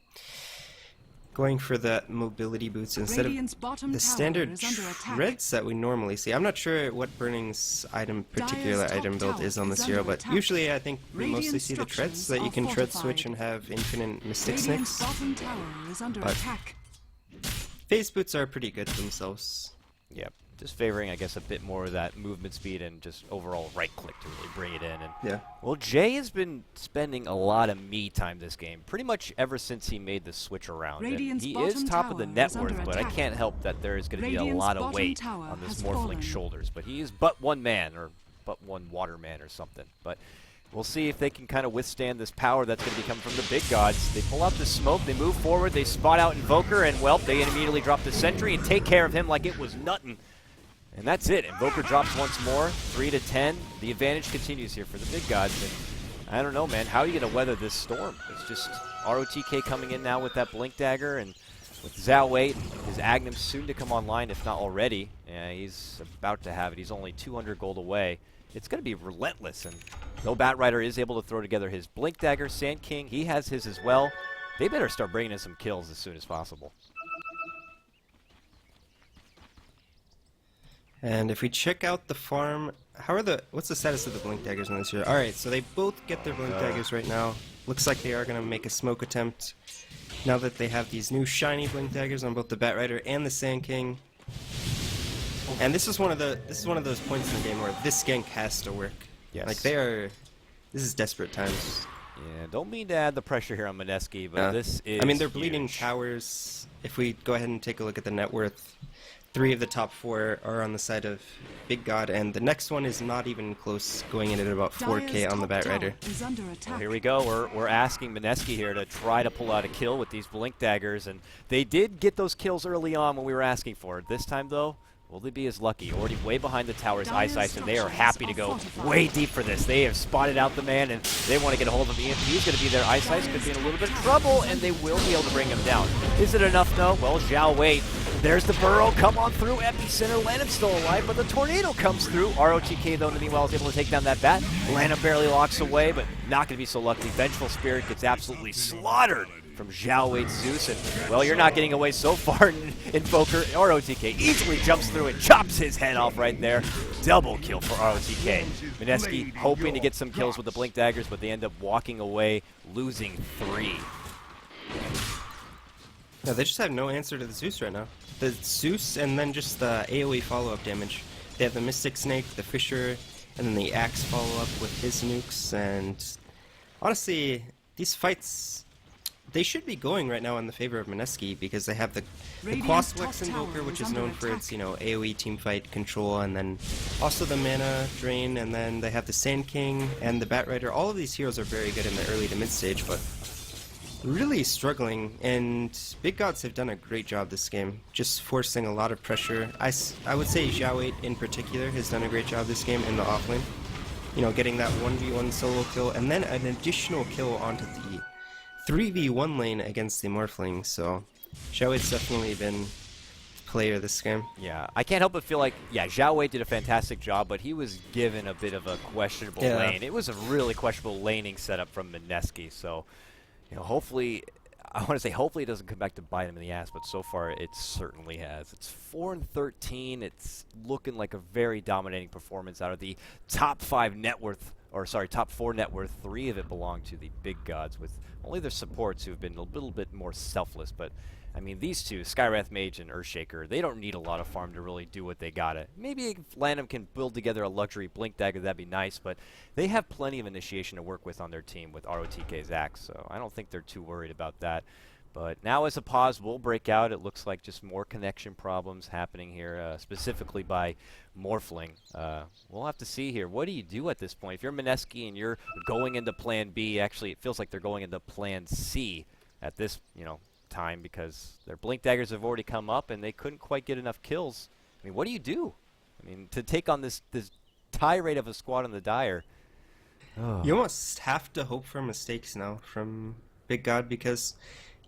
Speaker 3: Going for the mobility boots instead of the standard treads that we normally see. I'm not sure what Burning's particular item build is on this hero, but usually I think we mostly see the treads so that you can tread switch and have infinite Mystic Snakes. But phase boots are pretty good themselves.
Speaker 1: Yep. Just favoring, I guess, a bit more of that movement speed and just overall right-click to really bring it in. And
Speaker 3: yeah.
Speaker 1: Well, Jay has been spending a lot of me time this game, pretty much ever since he made the switch around. And he is top of the net worth, but I can't help that there is going to be a lot of weight on this Morphling's shoulders. But he is but one man, or but one water man or something. But we'll see if they can kind of withstand this power that's going to be coming from the big gods. They pull out the smoke, they move forward, they spot out Invoker, and, well, they immediately drop the sentry and take care of him like it was nothing. And that's it. Invoker drops once more, 3-10. The advantage continues here for the big gods. And I don't know, man. How are you going to weather this storm? It's just ROTK coming in now with that Blink Dagger, and with Xiao Wei, his Aghanims soon to come online, if not already. Yeah, he's about to have it. He's only 200 gold away. It's going to be relentless, and though Batrider is able to throw together his Blink Dagger, Sand King, he has his as well. They better start bringing in some kills as soon as possible.
Speaker 3: And if we check out the farm, what's the status of the Blink Daggers on this here? Alright, so they both get their Blink Daggers right now. Looks like they are going to make a smoke attempt now that they have these new shiny Blink Daggers on both the Batrider and the Sand King. And this is one of those points in the game where this gank has to work.
Speaker 1: Yes.
Speaker 3: Like this is desperate times.
Speaker 1: Yeah, don't mean to add the pressure here on Mineski, but this is
Speaker 3: I mean, they're bleeding
Speaker 1: huge.
Speaker 3: towers. If we go ahead and take a look at the net worth, 3 of the top 4 are on the side of Big God, and the next one is not even close, going in at about 4k on the Batrider.
Speaker 1: Well, here we go. We're asking Mineski here to try to pull out a kill with these blink daggers, and they did get those kills early on when we were asking for it. This time, though, will they be as lucky? Already way behind the tower's ice, and they are happy to go way deep for this. They have spotted out the man, and they want to get a hold of him. He's going to be there. Ice could be in a little bit of trouble, and they will be able to bring him down. Is it enough, though? Well, Zhao wait. There's the burrow. Come on through. Epicenter. Lanham still alive, but the tornado comes through. ROTK, though, meanwhile, is able to take down that bat. Lanham barely locks away, but not going to be so lucky. Vengeful Spirit gets absolutely slaughtered from Zhao Weight's Zeus, and, well, you're not getting away so far. Invoker ROTK easily jumps through and chops his head off right there. Double kill for ROTK. Mineski hoping to get some kills with the blink daggers, but they end up walking away, losing 3.
Speaker 3: Yeah, they just have no answer to the Zeus right now. The Zeus and then just the AoE follow-up damage. They have the Mystic Snake, the Fisher, and then the Axe follow-up with his nukes, and honestly, these fights, they should be going right now in the favor of Mineski, because they have the Qualifier Invoker, which is known for its, AoE teamfight control, and then also the mana drain, and then they have the Sand King and the Batrider. All of these heroes are very good in the early to mid stage, but really struggling, and Big Gods have done a great job this game, just forcing a lot of pressure. I would say Zhao 8 in particular has done a great job this game in the offlane. Getting that 1v1 solo kill, and then an additional kill onto the 3v1 lane against the Morphling, so Zhao 8's definitely been the player this game.
Speaker 1: Yeah, I can't help but feel like, Zhao Wei did a fantastic job, but he was given a bit of a questionable lane. It was a really questionable laning setup from Mineski, so hopefully, I want to say hopefully it doesn't come back to bite him in the ass, but so far it certainly has. It's 4-13. It's looking like a very dominating performance out of the top 5 net worth, or sorry, top 4 net worth. 3 of it belong to the Big Gods, with only their supports who've been a little bit more selfless. But I mean, these two, Skywrath Mage and Earthshaker, they don't need a lot of farm to really do what they gotta. Maybe if Lanham can build together a luxury Blink Dagger, that'd be nice, but they have plenty of initiation to work with on their team with ROTK's Axe, so I don't think they're too worried about that. But now as a pause will break out, it looks like just more connection problems happening here, specifically by Morphling. We'll have to see here. What do you do at this point? If you're Mineski and you're going into Plan B, actually it feels like they're going into Plan C at this, time, because their blink daggers have already come up and they couldn't quite get enough kills. I mean, what do you do? I mean, to take on this tirade of a squad on the Dire.
Speaker 3: You almost have to hope for mistakes now from Big God, because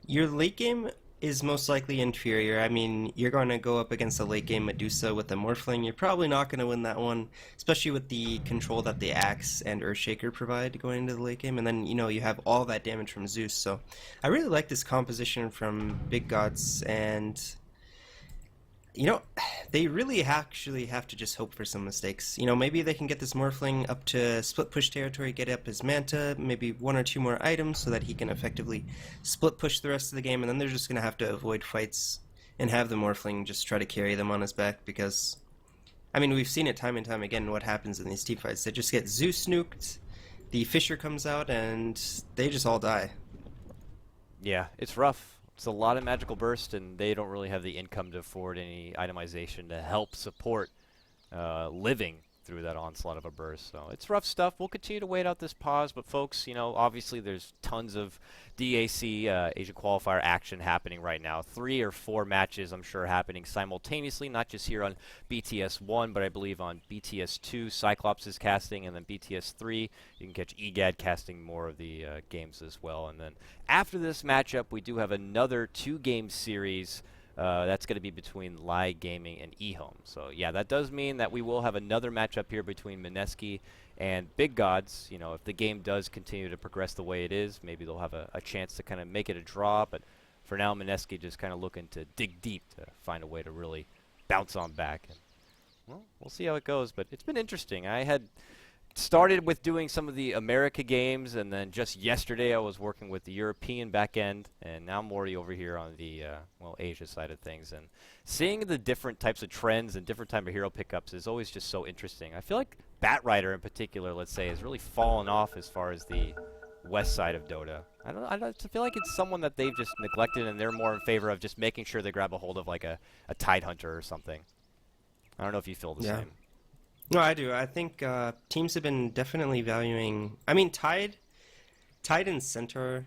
Speaker 3: your late game is most likely inferior. I mean, you're going to go up against a late game Medusa with a Morphling. You're probably not going to win that one, especially with the control that the Axe and Earthshaker provide going into the late game. And then, you have all that damage from Zeus. So I really like this composition from Big Gods, and they really actually have to just hope for some mistakes. Maybe they can get this Morphling up to split push territory, get up his Manta, maybe 1 or 2 more items so that he can effectively split push the rest of the game, and then they're just going to have to avoid fights and have the Morphling just try to carry them on his back, because, I mean, we've seen it time and time again what happens in these team fights. They just get Zeus nuked, the Fisher comes out, and they just all die.
Speaker 1: Yeah, it's rough. It's a lot of magical burst, and they don't really have the income to afford any itemization to help support living through that onslaught of a burst. So it's rough stuff. We'll continue to wait out this pause, but folks, obviously there's tons of DAC Asia Qualifier action happening right now. 3 or 4 matches, I'm sure, happening simultaneously, not just here on BTS 1, but I believe on BTS 2, Cyclops is casting, and then BTS 3, you can catch EGAD casting more of the games as well. And then after this matchup, we do have another 2-game series. That's going to be between Lai Gaming and eHome. So, yeah, that does mean that we will have another matchup here between Mineski and Big Gods. If the game does continue to progress the way it is, maybe they'll have a chance to kind of make it a draw. But for now, Mineski just kind of looking to dig deep to find a way to really bounce on back. And, well, we'll see how it goes. But it's been interesting. I had started with doing some of the America games, and then just yesterday I was working with the European back end, and now I'm already over here on the Asia side of things. And seeing the different types of trends and different type of hero pickups is always just so interesting. I feel like Batrider in particular, let's say, has really fallen off as far as the west side of Dota. I don't feel like it's someone that they've just neglected, and they're more in favor of just making sure they grab a hold of like a Tidehunter or something. I don't know if you feel the same.
Speaker 3: No, I do. I think teams have been definitely valuing. I mean, Tide and Centaur.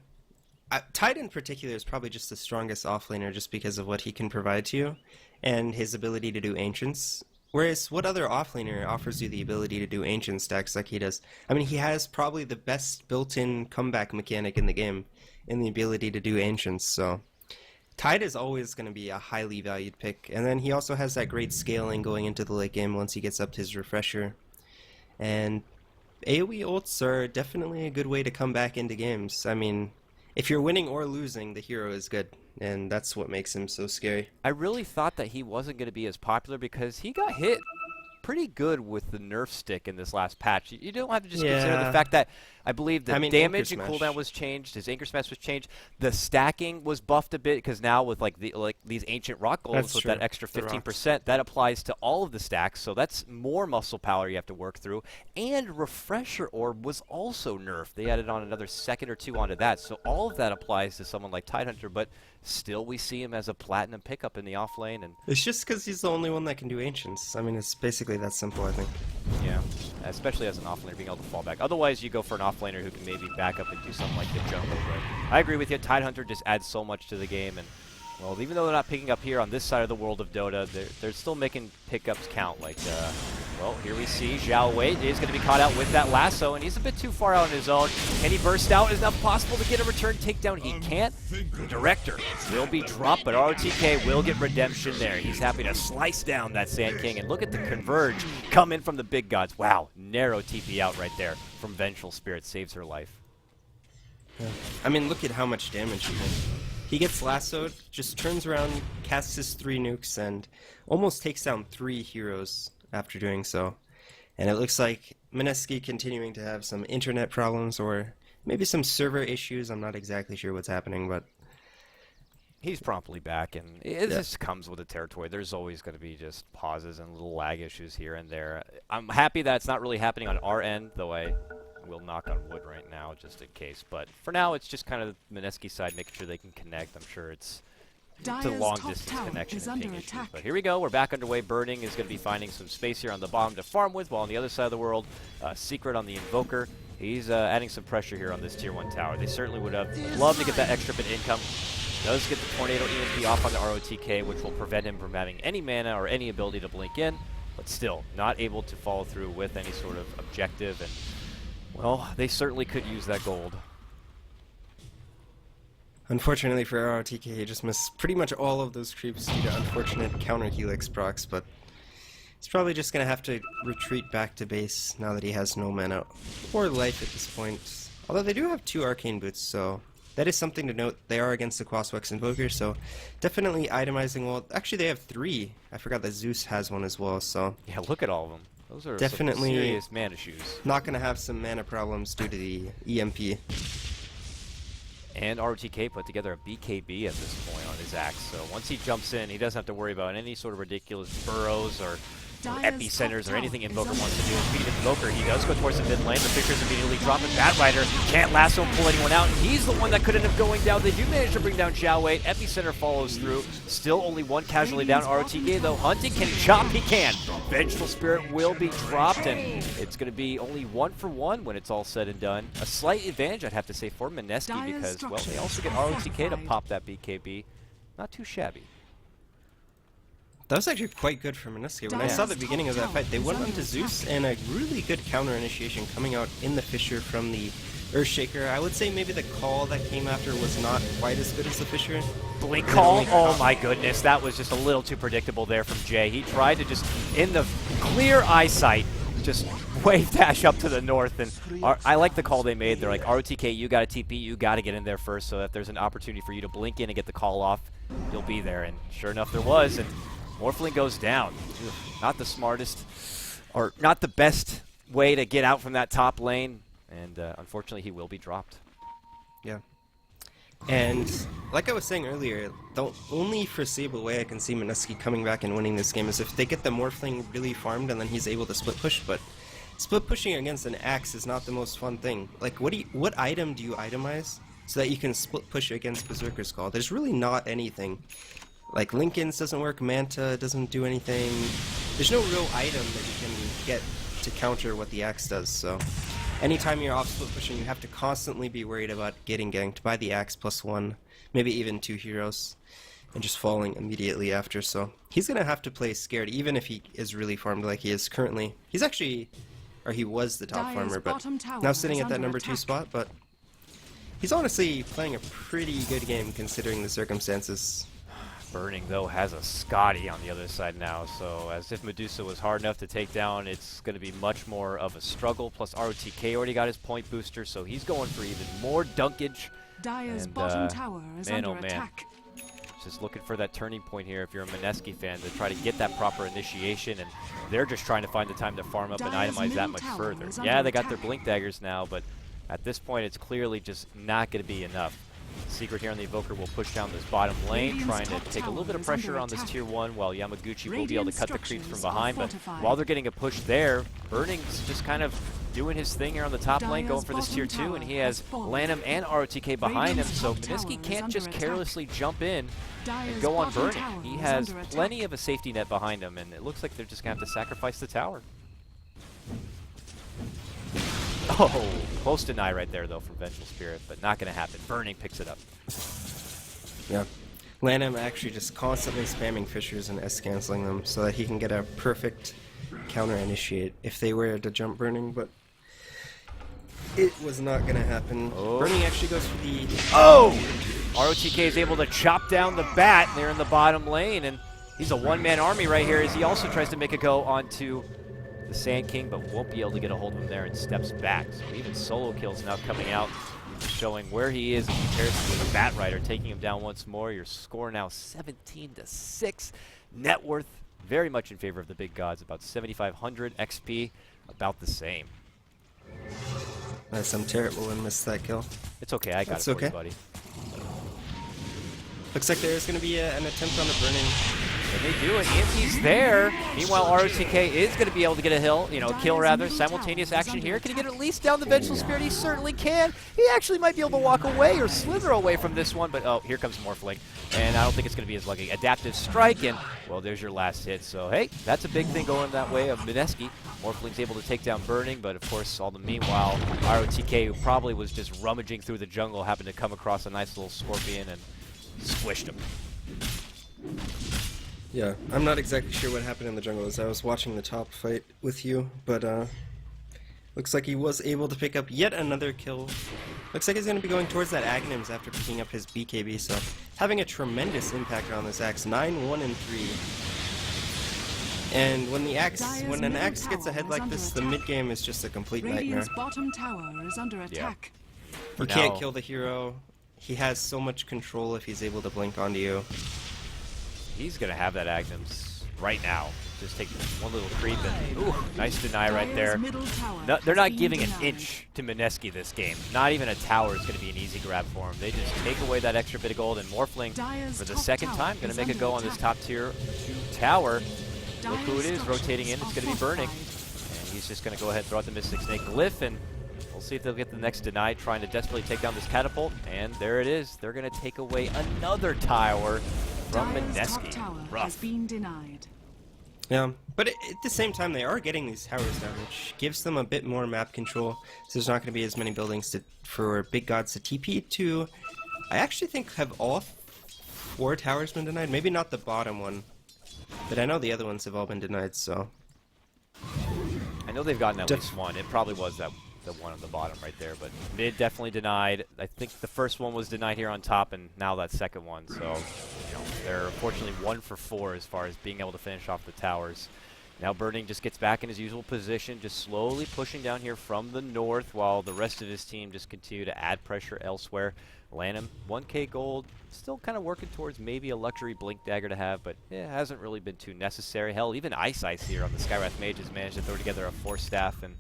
Speaker 3: Tide in particular is probably just the strongest offlaner just because of what he can provide to you and his ability to do Ancients. Whereas, what other offlaner offers you the ability to do Ancient stacks like he does? I mean, he has probably the best built-in comeback mechanic in the game in the ability to do Ancients, so Tide is always going to be a highly valued pick, and then he also has that great scaling going into the late game once he gets up to his refresher. And AoE ults are definitely a good way to come back into games. I mean, if you're winning or losing, the hero is good, and that's what makes him so scary.
Speaker 1: I really thought that he wasn't going to be as popular because he got hit pretty good with the nerf stick in this last patch. You don't have to just consider the fact that I believe the damage and cooldown was changed, his Anchor Smash was changed, the stacking was buffed a bit because now with these ancient rock golds with that extra 15%, that applies to all of the stacks, so that's more muscle power you have to work through. And Refresher Orb was also nerfed. They added on another second or two onto that, so all of that applies to someone like Tidehunter, but still we see him as a platinum pickup in the off lane. And
Speaker 3: it's just because he's the only one that can do Ancients. I mean, it's basically that simple, I think.
Speaker 1: Yeah, especially as an offlaner, being able to fall back. Otherwise, you go for an offlaner who can maybe back up and do something like the jungle. But I agree with you. Tidehunter just adds so much to the game, and well, even though they're not picking up here on this side of the world of Dota, they're still making pickups count. Like, well, here we see Zhao Wei is going to be caught out with that lasso, and he's a bit too far out on his own. Can he burst out? Is it possible to get a return takedown? He can't. The Director will be dropped, but ROTK will get redemption there. He's happy to slice down that Sand King, and look at the Converge come in from the big gods. Wow, narrow TP out right there from Vengeful Spirit. Saves her life.
Speaker 3: Yeah. I mean, look at how much damage he did. He gets lassoed, just turns around, casts his 3 nukes, and almost takes down 3 heroes after doing so. And it looks like Mineski continuing to have some internet problems or maybe some server issues. I'm not exactly sure what's happening, but
Speaker 1: he's promptly back, and it just comes with the territory. There's always going to be just pauses and little lag issues here and there. I'm happy that it's not really happening on our end, though I will knock on wood right now just in case. But for now, it's just kind of Mineski side making sure they can connect. I'm sure it's a long-distance connection and ping issues. But here we go. We're back underway. Burning is going to be finding some space here on the bottom to farm with, while on the other side of the world, Secret on the Invoker. He's adding some pressure here on this Tier 1 tower. They certainly would have loved to get that extra bit of income. Does get the Tornado EMP off on the ROTK, which will prevent him from having any mana or any ability to blink in, but still not able to follow through with any sort of objective. And well, they certainly could use that gold.
Speaker 3: Unfortunately for ROTK, he just missed pretty much all of those creeps due to unfortunate counter helix procs, but he's probably just going to have to retreat back to base now that he has no mana or life at this point. Although they do have 2 arcane boots, so that is something to note. They are against the Quaswex Invoker, so definitely itemizing. Well, actually they have 3. I forgot that Zeus has one as well, so
Speaker 1: yeah, look at all of them. Those are
Speaker 3: definitely
Speaker 1: some serious mana issues.
Speaker 3: Not going to have some mana problems due to the EMP.
Speaker 1: And ROTK put together a BKB at this point on his axe, so once he jumps in, he doesn't have to worry about any sort of ridiculous burrows or epicenters or anything Invoker wants to do. Speed of Invoker, he does go towards the mid lane. The Fisher's immediately dropping. Batrider can't lasso him, pull anyone out, and he's the one that could end up going down. They do manage to bring down Zhao Wei. Epicenter follows through. Still only 1 casualty down. ROTK, though, hunting. Can he chop? He can. Vengeful Spirit will be dropped, and it's going to be only 1 for 1 when it's all said and done. A slight advantage, I'd have to say, for Mineski because, well, they also get ROTK to pop that BKB. Not too shabby.
Speaker 3: That was actually quite good for Mineski. When I saw the beginning of that fight, they went onto Zeus, and a really good counter initiation coming out in the Fissure from the Earthshaker. I would say maybe the call that came after was not quite as good as the Fissure.
Speaker 1: Blink call? Oh my goodness, that was just a little too predictable there from Jay. He tried to just, in the clear eyesight, just wave dash up to the north, and I like the call they made. They're like, ROTK, you got to TP, you got to get in there first, so if there's an opportunity for you to blink in and get the call off, you'll be there. And sure enough, there was, and Morphling goes down. Not the smartest, or not the best way to get out from that top lane, and unfortunately he will be dropped.
Speaker 3: Yeah. And like I was saying earlier, the only foreseeable way I can see Mineski coming back and winning this game is if they get the Morphling really farmed and then he's able to split push, but split pushing against an axe is not the most fun thing. Like, what item do you itemize so that you can split push against Berserker's Call? There's really not anything. Like, Linken's doesn't work, Manta doesn't do anything. There's no real item that you can get to counter what the axe does, so anytime you're off split pushing, you have to constantly be worried about getting ganked by the axe +1, maybe even 2 heroes, and just falling immediately after. So he's going to have to play scared, even if he is really farmed like he is currently. He's actually, or he was the top farmer, but now sitting at that number 2 spot. But he's honestly playing a pretty good game considering the circumstances.
Speaker 1: Burning, though, has a Scotty on the other side now, so as if Medusa was hard enough to take down, it's going to be much more of a struggle. Plus ROTK already got his point booster, so he's going for even more dunkage.
Speaker 2: Dire's
Speaker 1: And,
Speaker 2: bottom tower is
Speaker 1: man,
Speaker 2: under
Speaker 1: oh man.
Speaker 2: attack.
Speaker 1: Just looking for that turning point here if you're a Mineski fan to try to get that proper initiation, and they're just trying to find the time to farm up and
Speaker 2: Dire's
Speaker 1: itemize that
Speaker 2: middle
Speaker 1: much
Speaker 2: tower
Speaker 1: further.
Speaker 2: is
Speaker 1: Yeah,
Speaker 2: under
Speaker 1: they got their
Speaker 2: attack.
Speaker 1: blink daggers now, but at this point it's clearly just not going to be enough. Secret here on the Evoker will push down this bottom lane,
Speaker 2: Radiant's
Speaker 1: trying to
Speaker 2: top
Speaker 1: take a little bit of
Speaker 2: tower is
Speaker 1: pressure
Speaker 2: under
Speaker 1: on this
Speaker 2: attack.
Speaker 1: tier 1, while Yamaguchi will be able to
Speaker 2: Radiant
Speaker 1: cut the creeps from
Speaker 2: structures
Speaker 1: behind.
Speaker 2: are
Speaker 1: But
Speaker 2: fortified.
Speaker 1: while they're getting a push there, Burning's just kind of doing his thing here on the top lane,
Speaker 2: Dire's
Speaker 1: going for this tier
Speaker 2: bottom
Speaker 1: 2, and he
Speaker 2: tower
Speaker 1: has
Speaker 2: has fallen.
Speaker 1: Lanham and ROTK behind him,
Speaker 2: Radiant's
Speaker 1: so
Speaker 2: top tower
Speaker 1: Mineski
Speaker 2: is
Speaker 1: can't
Speaker 2: under
Speaker 1: just
Speaker 2: attack.
Speaker 1: carelessly jump in
Speaker 2: Dire's
Speaker 1: and go on
Speaker 2: bottom
Speaker 1: Burning.
Speaker 2: tower
Speaker 1: He
Speaker 2: is
Speaker 1: has
Speaker 2: under
Speaker 1: plenty
Speaker 2: attack.
Speaker 1: of a safety net behind him, and it looks like they're just going to have to sacrifice the tower. Oh, close deny right there, though, from Vengeful Spirit, but not going to happen. Burning picks it up.
Speaker 3: Yeah. Lanham actually just constantly spamming Fissures and S-canceling them so that he can get a perfect counter initiate if they were to jump Burning, but it was not going to happen.
Speaker 1: Oh.
Speaker 3: Burning actually goes for the...
Speaker 1: Oh! ROTK is able to chop down the bat there in the bottom lane, and he's a one-man army right here as he also tries to make a go onto the Sand King, but won't be able to get a hold of him there and steps back. So even solo kills now coming out, showing where he is in comparison to the Bat Rider, taking him down once more. Your score now 17-6. Net worth very much in favor of the big gods, about 7,500 XP, about the same.
Speaker 3: I'm terrible and missed that kill.
Speaker 1: It's okay, I got
Speaker 3: That's
Speaker 1: it for you,
Speaker 3: okay.
Speaker 1: buddy.
Speaker 3: Looks like there's going to be an attempt on the Burning.
Speaker 1: And they do, and EMP's there. Meanwhile, ROTK is going to be able to get a kill rather. Simultaneous action here. Can he get at least down the Vengeful Spirit? He certainly can. He actually might be able to walk away or slither away from this one, but oh, here comes Morphling. And I don't think it's going to be as lucky. Adaptive Strike, and well, there's your last hit. So hey, that's a big thing going that way of Mineski. Morphling's able to take down Burning, but of course, all the meanwhile, ROTK, who probably was just rummaging through the jungle, happened to come across a nice little Scorpion and squished him.
Speaker 3: Yeah, I'm not exactly sure what happened in the jungle as I was watching the top fight with you, but looks like he was able to pick up yet another kill. Looks like he's going to be going towards that Aghanims after picking up his BKB, so having a tremendous impact on this axe. 9, 1, and 3. And when an axe gets ahead like this, the mid game is just a complete nightmare.
Speaker 2: Radiant's bottom tower is under attack.
Speaker 3: You can't kill the hero. He has so much control if he's able to blink onto you.
Speaker 1: He's going to have that Aghanims right now. Just take one little creep and ooh, nice deny right there.
Speaker 2: Dire's middle tower
Speaker 1: No, they're
Speaker 2: has
Speaker 1: not
Speaker 2: been
Speaker 1: giving an
Speaker 2: denied.
Speaker 1: inch to Mineski this game. Not even a tower is going to be an easy grab for him. They just take away that extra bit of gold, and Morphling,
Speaker 2: Dire's
Speaker 1: for the
Speaker 2: top
Speaker 1: second
Speaker 2: tower
Speaker 1: time, going
Speaker 2: is
Speaker 1: to make a
Speaker 2: under
Speaker 1: go on this
Speaker 2: attack.
Speaker 1: top tier 2 tower. Look who it is
Speaker 2: Dire's
Speaker 1: rotating in. It's
Speaker 2: structures
Speaker 1: going to be
Speaker 2: are
Speaker 1: Burning.
Speaker 2: fortified.
Speaker 1: And he's just going to go ahead and throw out the Mystic Snake Glyph, and we'll see if they'll get the next deny, trying to desperately take down this catapult. And there it is. They're going to take away another tower from
Speaker 2: Dire's top
Speaker 1: Mineski.
Speaker 2: tower has
Speaker 1: Rough.
Speaker 2: been denied.
Speaker 3: Yeah, but at the same time, they are getting these towers down, which gives them a bit more map control. So there's not going to be as many buildings for big gods to TP to. I actually think have all 4 towers been denied. Maybe not the bottom one, but I know the other ones have all been denied. So
Speaker 1: I know they've gotten at least one. It probably was the one on the bottom right there, but mid definitely denied. I think the first one was denied here on top, and now that second one. So, they're unfortunately 1 for 4 as far as being able to finish off the towers. Now Burning just gets back in his usual position, just slowly pushing down here from the north, while the rest of his team just continue to add pressure elsewhere. Lanham, 1k gold, still kind of working towards maybe a luxury Blink Dagger to have, but it hasn't really been too necessary. Hell, even Ice here on the Skywrath Mage has managed to throw together a 4 staff and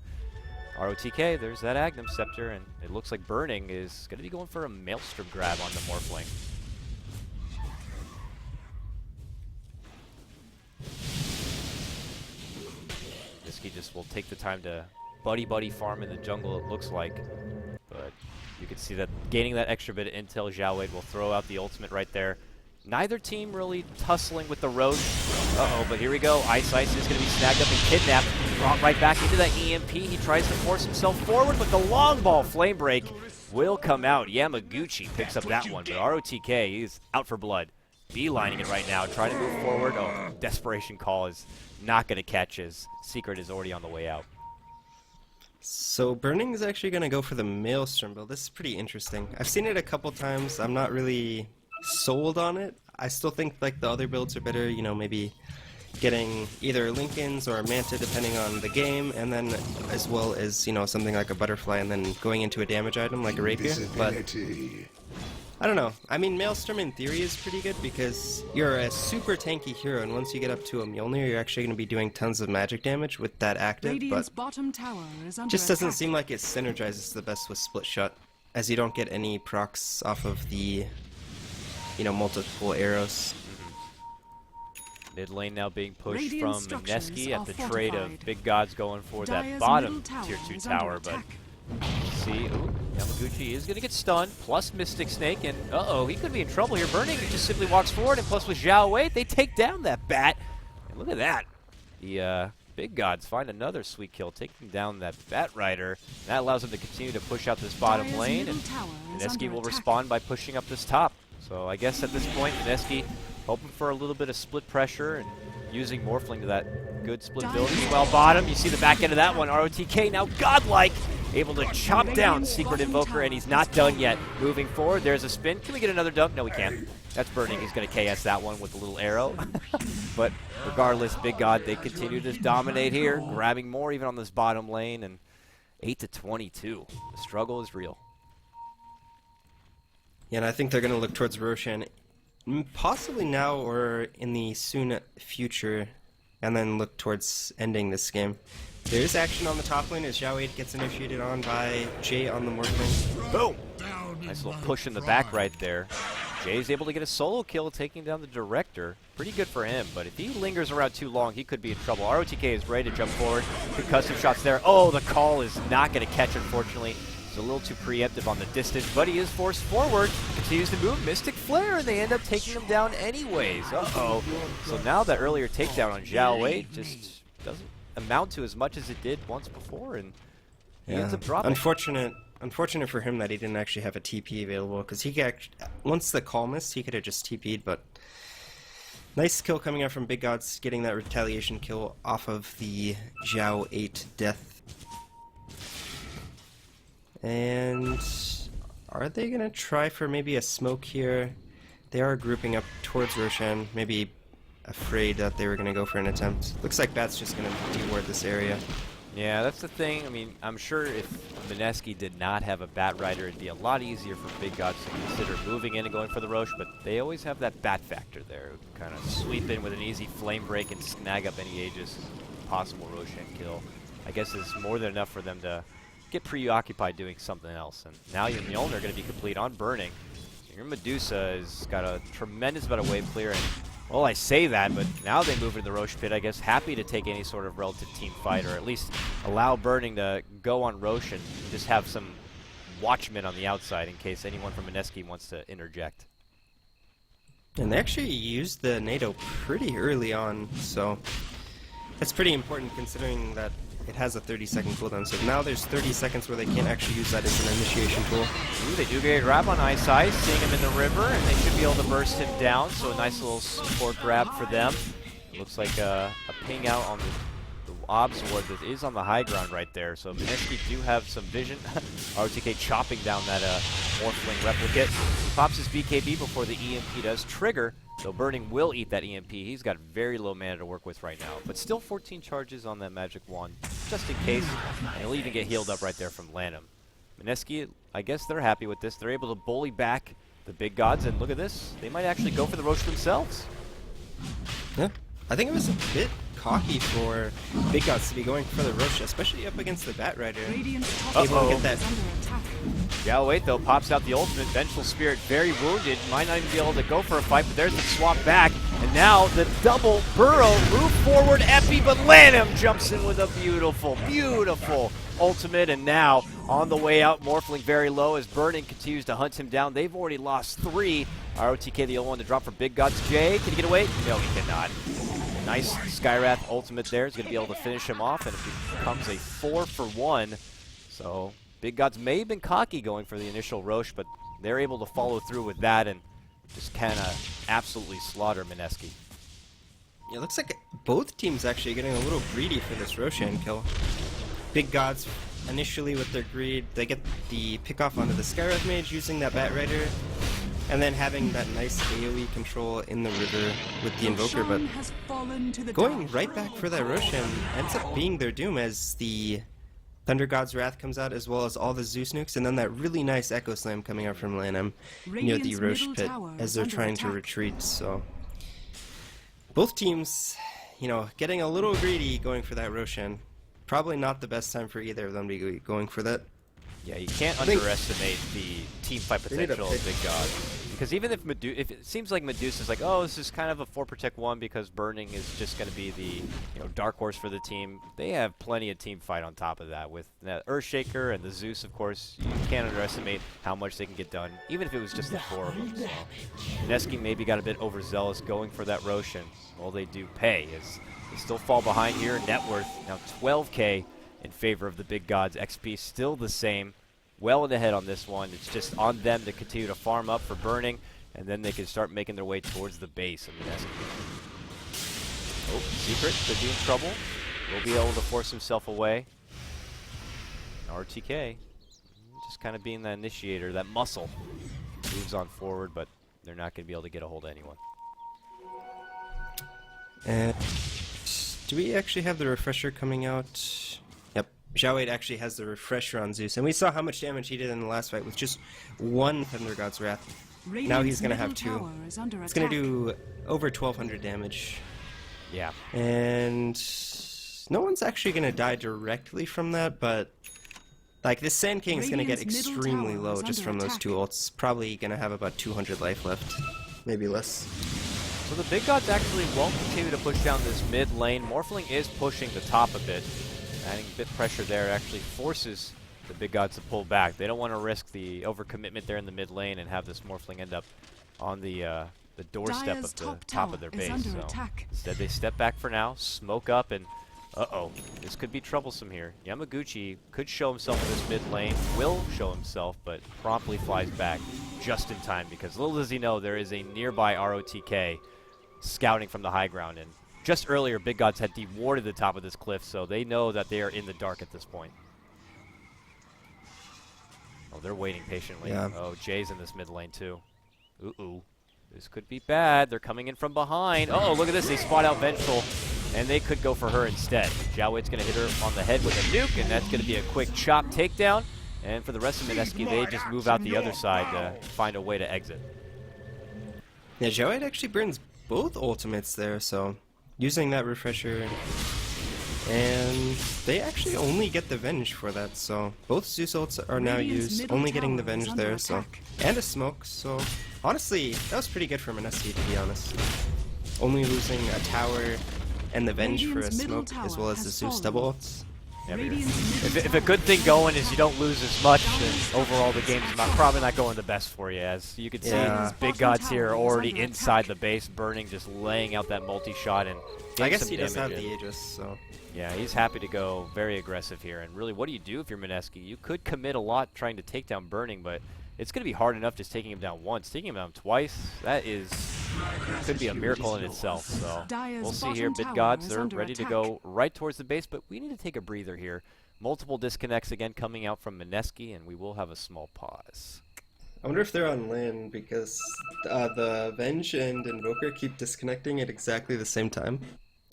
Speaker 1: ROTK, there's that Agnum Scepter, and it looks like Burning is going to be going for a Maelstrom grab on the Morphling. Mineski just will take the time to buddy farm in the jungle, it looks like. But you can see that gaining that extra bit of intel, Zhao Wei will throw out the ultimate right there. Neither team really tussling with the Roche. Uh-oh, but here we go. Ice is going to be snagged up and kidnapped. Brought right back into that EMP. He tries to force himself forward, but the long ball flame break will come out. Yamaguchi picks up that one, but ROTK, he's out for blood. Beelining it right now, trying to move forward. Oh, desperation call is not going to catch his secret is already on the way out.
Speaker 3: So Burning is actually going to go for the Maelstrom build. This is pretty interesting. I've seen it a couple times. I'm not really sold on it. I still think like the other builds are better, you know, maybe getting either Lincolns or Manta depending on the game, and then as well as, you know, something like a Butterfly and then going into a damage item like a Rapier. But I don't know. I mean, Maelstrom in theory is pretty good because you're a super tanky hero, and once you get up to a Mjolnir, you're actually going to be doing tons of magic damage with that active,
Speaker 2: Radiant's
Speaker 3: but
Speaker 2: bottom tower is under
Speaker 3: just doesn't
Speaker 2: attack.
Speaker 3: seem like it synergizes the best with Split Shot, as you don't get any procs off of the, you know, multiple arrows.
Speaker 1: Mid lane now being pushed
Speaker 2: Radiant
Speaker 1: from
Speaker 2: structures
Speaker 1: Mineski at
Speaker 2: are
Speaker 1: the trade of
Speaker 2: fortified.
Speaker 1: Big Gods going for that
Speaker 2: Dire's
Speaker 1: bottom
Speaker 2: middle tower
Speaker 1: tier 2
Speaker 2: is under
Speaker 1: tower, but
Speaker 2: attack.
Speaker 1: see, ooh, Yamaguchi is going to get stunned, plus Mystic Snake, and uh-oh, he could be in trouble here. Burning just simply walks forward, and plus with Zhao Wei, they take down that bat. And look at that. The Big Gods find another sweet kill, taking down that Bat Rider. That allows them to continue to push out this bottom
Speaker 2: Dire's
Speaker 1: lane,
Speaker 2: middle
Speaker 1: and
Speaker 2: tower is
Speaker 1: Mineski
Speaker 2: under
Speaker 1: will
Speaker 2: attack.
Speaker 1: respond by pushing up this top. So I guess at this point, Mineski hoping for a little bit of split pressure and using Morphling to that good split build. Well, bottom, you see the back end of that one. ROTK now godlike, able to chop down Secret Invoker, and he's not done yet. Moving forward, there's a spin. Can we get another dunk? No, we can't. That's Burning. He's going to KS that one with a little arrow. But regardless, Big God, they continue to dominate here, grabbing more even on this bottom lane, and 8-22. The struggle is real.
Speaker 3: Yeah, and I think they're going to look towards Roshan, possibly now or in the soon future, and then look towards ending this game. There is action on the top lane as Zhao Wei gets initiated on by Jay on the Morphling.
Speaker 1: Boom! Nice little push in the back right there. Jay's able to get a solo kill, taking down the Director. Pretty good for him, but if he lingers around too long, he could be in trouble. ROTK is ready to jump forward. Concussive shots there. Oh, the call is not going to catch, unfortunately. It's a little too preemptive on the distance, but he is forced forward. Continues to move. Mystic Flare, and they end up taking him down anyways. Uh-oh. So now that earlier takedown on Zhao Wei just doesn't amount to as much as it did once before, and he ends up dropping.
Speaker 3: Unfortunate for him that he didn't actually have a TP available, because he could actually, once the call missed, he could have just TP'd, but nice kill coming out from Big Gods, getting that retaliation kill off of the Zhao 8 death. And are they going to try for maybe a smoke here? They are grouping up towards Roshan, maybe afraid that they were going to go for an attempt. Looks like Bat's just going to deward this area.
Speaker 1: Yeah, that's the thing. I mean, I'm sure if Mineski did not have a Bat Rider, it'd be a lot easier for Big Gods to consider moving in and going for the Roche, but they always have that Bat factor there. Kind of sweep in with an easy flame break and snag up any Aegis possible Roshan kill. I guess it's more than enough for them to get preoccupied doing something else. And now your Mjolnir are going to be complete on Burning. Your Medusa has got a tremendous amount of wave clear, and well, I say that, but now they move into the Roche pit, I guess, happy to take any sort of relative team fight, or at least allow Burning to go on Roche and just have some watchmen on the outside in case anyone from Mineski wants to interject.
Speaker 3: And they actually used the NATO pretty early on, so that's pretty important considering that it has a 30-second cooldown. So now there's 30 seconds where they can't actually use that as an initiation tool.
Speaker 1: Ooh, they do get a grab on Ice, seeing him in the river, and they should be able to burst him down, so a nice little support grab for them. Looks like a ping out on the Obs ward that is on the high ground right there, so Mineski do have some vision. RTK chopping down that Morphling replicate. Pops his BKB before the EMP does trigger, so Burning will eat that EMP. He's got very low mana to work with right now, but still 14 charges on that magic wand, just in case, and he'll even get healed up right there from Lanham. Mineski, I guess they're happy with this. They're able to bully back the Big Gods, and look at this. They might actually go for the Roche themselves.
Speaker 3: Yeah, I think it was a bit cocky for Big Gods to be going for the Rosh, especially up against the Bat Rider.
Speaker 2: Radiant's top
Speaker 3: Able to
Speaker 2: tower
Speaker 3: get that.
Speaker 2: is under attack.
Speaker 1: Yeah, wait though, pops out the ultimate. Vengeful Spirit very wounded. Might not even be able to go for a fight, but there's the swap back. And now the double burrow, move forward, Epi, but Lanham jumps in with a beautiful, beautiful ultimate. And now on the way out, Morphling very low as Burning continues to hunt him down. They've already lost 3. ROTK the only one to drop for Big Gods. Jay, can he get away? No, he cannot. Nice Skywrath ultimate there. He's going to be able to finish him off, and it becomes a 4-for-1. So Big Gods may have been cocky going for the initial Rosh, but they're able to follow through with that and just kind of absolutely slaughter Mineski.
Speaker 3: It looks like both teams actually getting a little greedy for this Roshan kill. Big Gods initially with their greed, they get the pick off onto the Skywrath Mage using that Bat Rider, and then having that nice AoE control in the river with the Invoker, but
Speaker 2: Roshan has fallen to the
Speaker 3: going
Speaker 2: dark.
Speaker 3: right back for that Roshan ends up being their doom as the Thunder God's Wrath comes out, as well as all the Zeus nukes, and then that really nice Echo Slam coming out from Lanham near the
Speaker 2: Radiant's
Speaker 3: Rosh
Speaker 2: middle
Speaker 3: pit
Speaker 2: tower
Speaker 3: as
Speaker 2: is
Speaker 3: they're
Speaker 2: under
Speaker 3: trying to
Speaker 2: attack.
Speaker 3: retreat. So both teams, getting a little greedy going for that Roshan. Probably not the best time for either of them to be going for that.
Speaker 1: Yeah, you can't
Speaker 3: I think
Speaker 1: underestimate the team fight
Speaker 3: they need a
Speaker 1: potential of
Speaker 3: pick.
Speaker 1: Big God. Because even if if it seems like Medusa's like, oh, this is kind of a 4-protect-1 because Burning is just going to be the dark horse for the team, they have plenty of team fight on top of that with that Earthshaker and the Zeus, of course. You can't underestimate how much they can get done, even if it was just the 4 of them. So Mineski maybe got a bit overzealous going for that Roshan. All they do pay is they still fall behind here. Net worth now 12k in favor of the Big Gods. XP still the same. Well ahead on this one. It's just on them to continue to farm up for Burning, and then they can start making their way towards the base of Mineski. Oh, Secret could be in trouble. Will be able to force himself away. RTK just kind of being that initiator, that muscle. Moves on forward, but they're not going to be able to get a hold of anyone.
Speaker 3: And do we actually have the refresher coming out? Yep, Xiaowei actually has the refresher on Zeus, and we saw how much damage he did in the last fight with just one Thunder God's Wrath. Now he's going to have 2. It's going to do over 1,200 damage.
Speaker 1: Yeah.
Speaker 3: And no one's actually going to die directly from that, but like this Sand King is going to get
Speaker 2: Radiant's middle
Speaker 3: extremely
Speaker 2: tower
Speaker 3: low
Speaker 2: is
Speaker 3: just
Speaker 2: under
Speaker 3: from those
Speaker 2: attack.
Speaker 3: 2 ults. Probably going to have about 200 life left, maybe less.
Speaker 1: So the Big Gods actually won't continue to push down this mid lane. Morphling is pushing the top a bit. Adding a bit pressure there actually forces the Big Gods to pull back. They don't want to risk the overcommitment there in the mid lane and have this Morphling end up on the doorstep
Speaker 2: Dire's
Speaker 1: of the
Speaker 2: top
Speaker 1: top of
Speaker 2: tower
Speaker 1: their
Speaker 2: is
Speaker 1: base.
Speaker 2: under
Speaker 1: So
Speaker 2: attack.
Speaker 1: instead they step back for now, smoke up, and uh-oh, this could be troublesome here. Yamaguchi could show himself in this mid lane, will show himself, but promptly flies back just in time because little does he know there is a nearby ROTK scouting from the high ground, and just earlier Big Gods had dewarded the top of this cliff, so they know that they are in the dark at this point. Oh, they're waiting patiently.
Speaker 3: Yeah.
Speaker 1: Oh, Jay's in this mid lane too. Ooh, this could be bad. They're coming in from behind. Oh, look at this. They spot out Vengeful, and they could go for her instead. Xiaoweit's going to hit her on the head with a nuke, and that's going to be a quick chop takedown. And for the rest of Mineski, they just move out the other side to find a way to exit.
Speaker 3: Yeah, Xiaowei actually burns both ultimates there, so using that refresher, and they actually only get the Venge for that, so both Zeus ults are now
Speaker 2: Radiant's
Speaker 3: used,
Speaker 2: middle
Speaker 3: only getting the
Speaker 2: tower is
Speaker 3: Venge
Speaker 2: under
Speaker 3: there, so
Speaker 2: attack.
Speaker 3: and a smoke, so honestly, that was pretty good for Mineski, to be honest. Only losing a tower and the Venge for a
Speaker 2: Radiant's middle
Speaker 3: smoke, as
Speaker 2: tower
Speaker 3: well as the
Speaker 2: has
Speaker 3: Zeus
Speaker 2: fallen.
Speaker 3: double ults.
Speaker 1: Yeah, but
Speaker 2: Radiant's middle
Speaker 1: if a good thing going is you don't lose as much, then overall the game's probably not going the best for you. As you can see,
Speaker 3: Yeah.
Speaker 1: these Big
Speaker 2: Bottom
Speaker 1: Gods here are
Speaker 2: tower is
Speaker 1: already
Speaker 2: under
Speaker 1: inside
Speaker 2: attack.
Speaker 1: the base, Burning, just laying out that multi-shot and
Speaker 3: I
Speaker 1: getting
Speaker 3: guess
Speaker 1: some
Speaker 3: he does have
Speaker 1: damage
Speaker 3: the
Speaker 1: in.
Speaker 3: Aegis, so
Speaker 1: Yeah, he's happy to go very aggressive here. And really, what do you do if you're Mineski? You could commit a lot trying to take down Burning, but it's going to be hard enough just taking him down once. Taking him down twice, that could be a miracle in itself. So
Speaker 2: Dire's
Speaker 1: we'll see here.
Speaker 2: bottom
Speaker 1: Big
Speaker 2: tower
Speaker 1: Gods,
Speaker 2: is
Speaker 1: they're
Speaker 2: under
Speaker 1: ready to
Speaker 2: attack.
Speaker 1: go right towards the base, but we need to take a breather here. Multiple disconnects again coming out from Mineski, and we will have a small pause.
Speaker 3: I wonder if they're on land because the Venge and Invoker keep disconnecting at exactly the same time.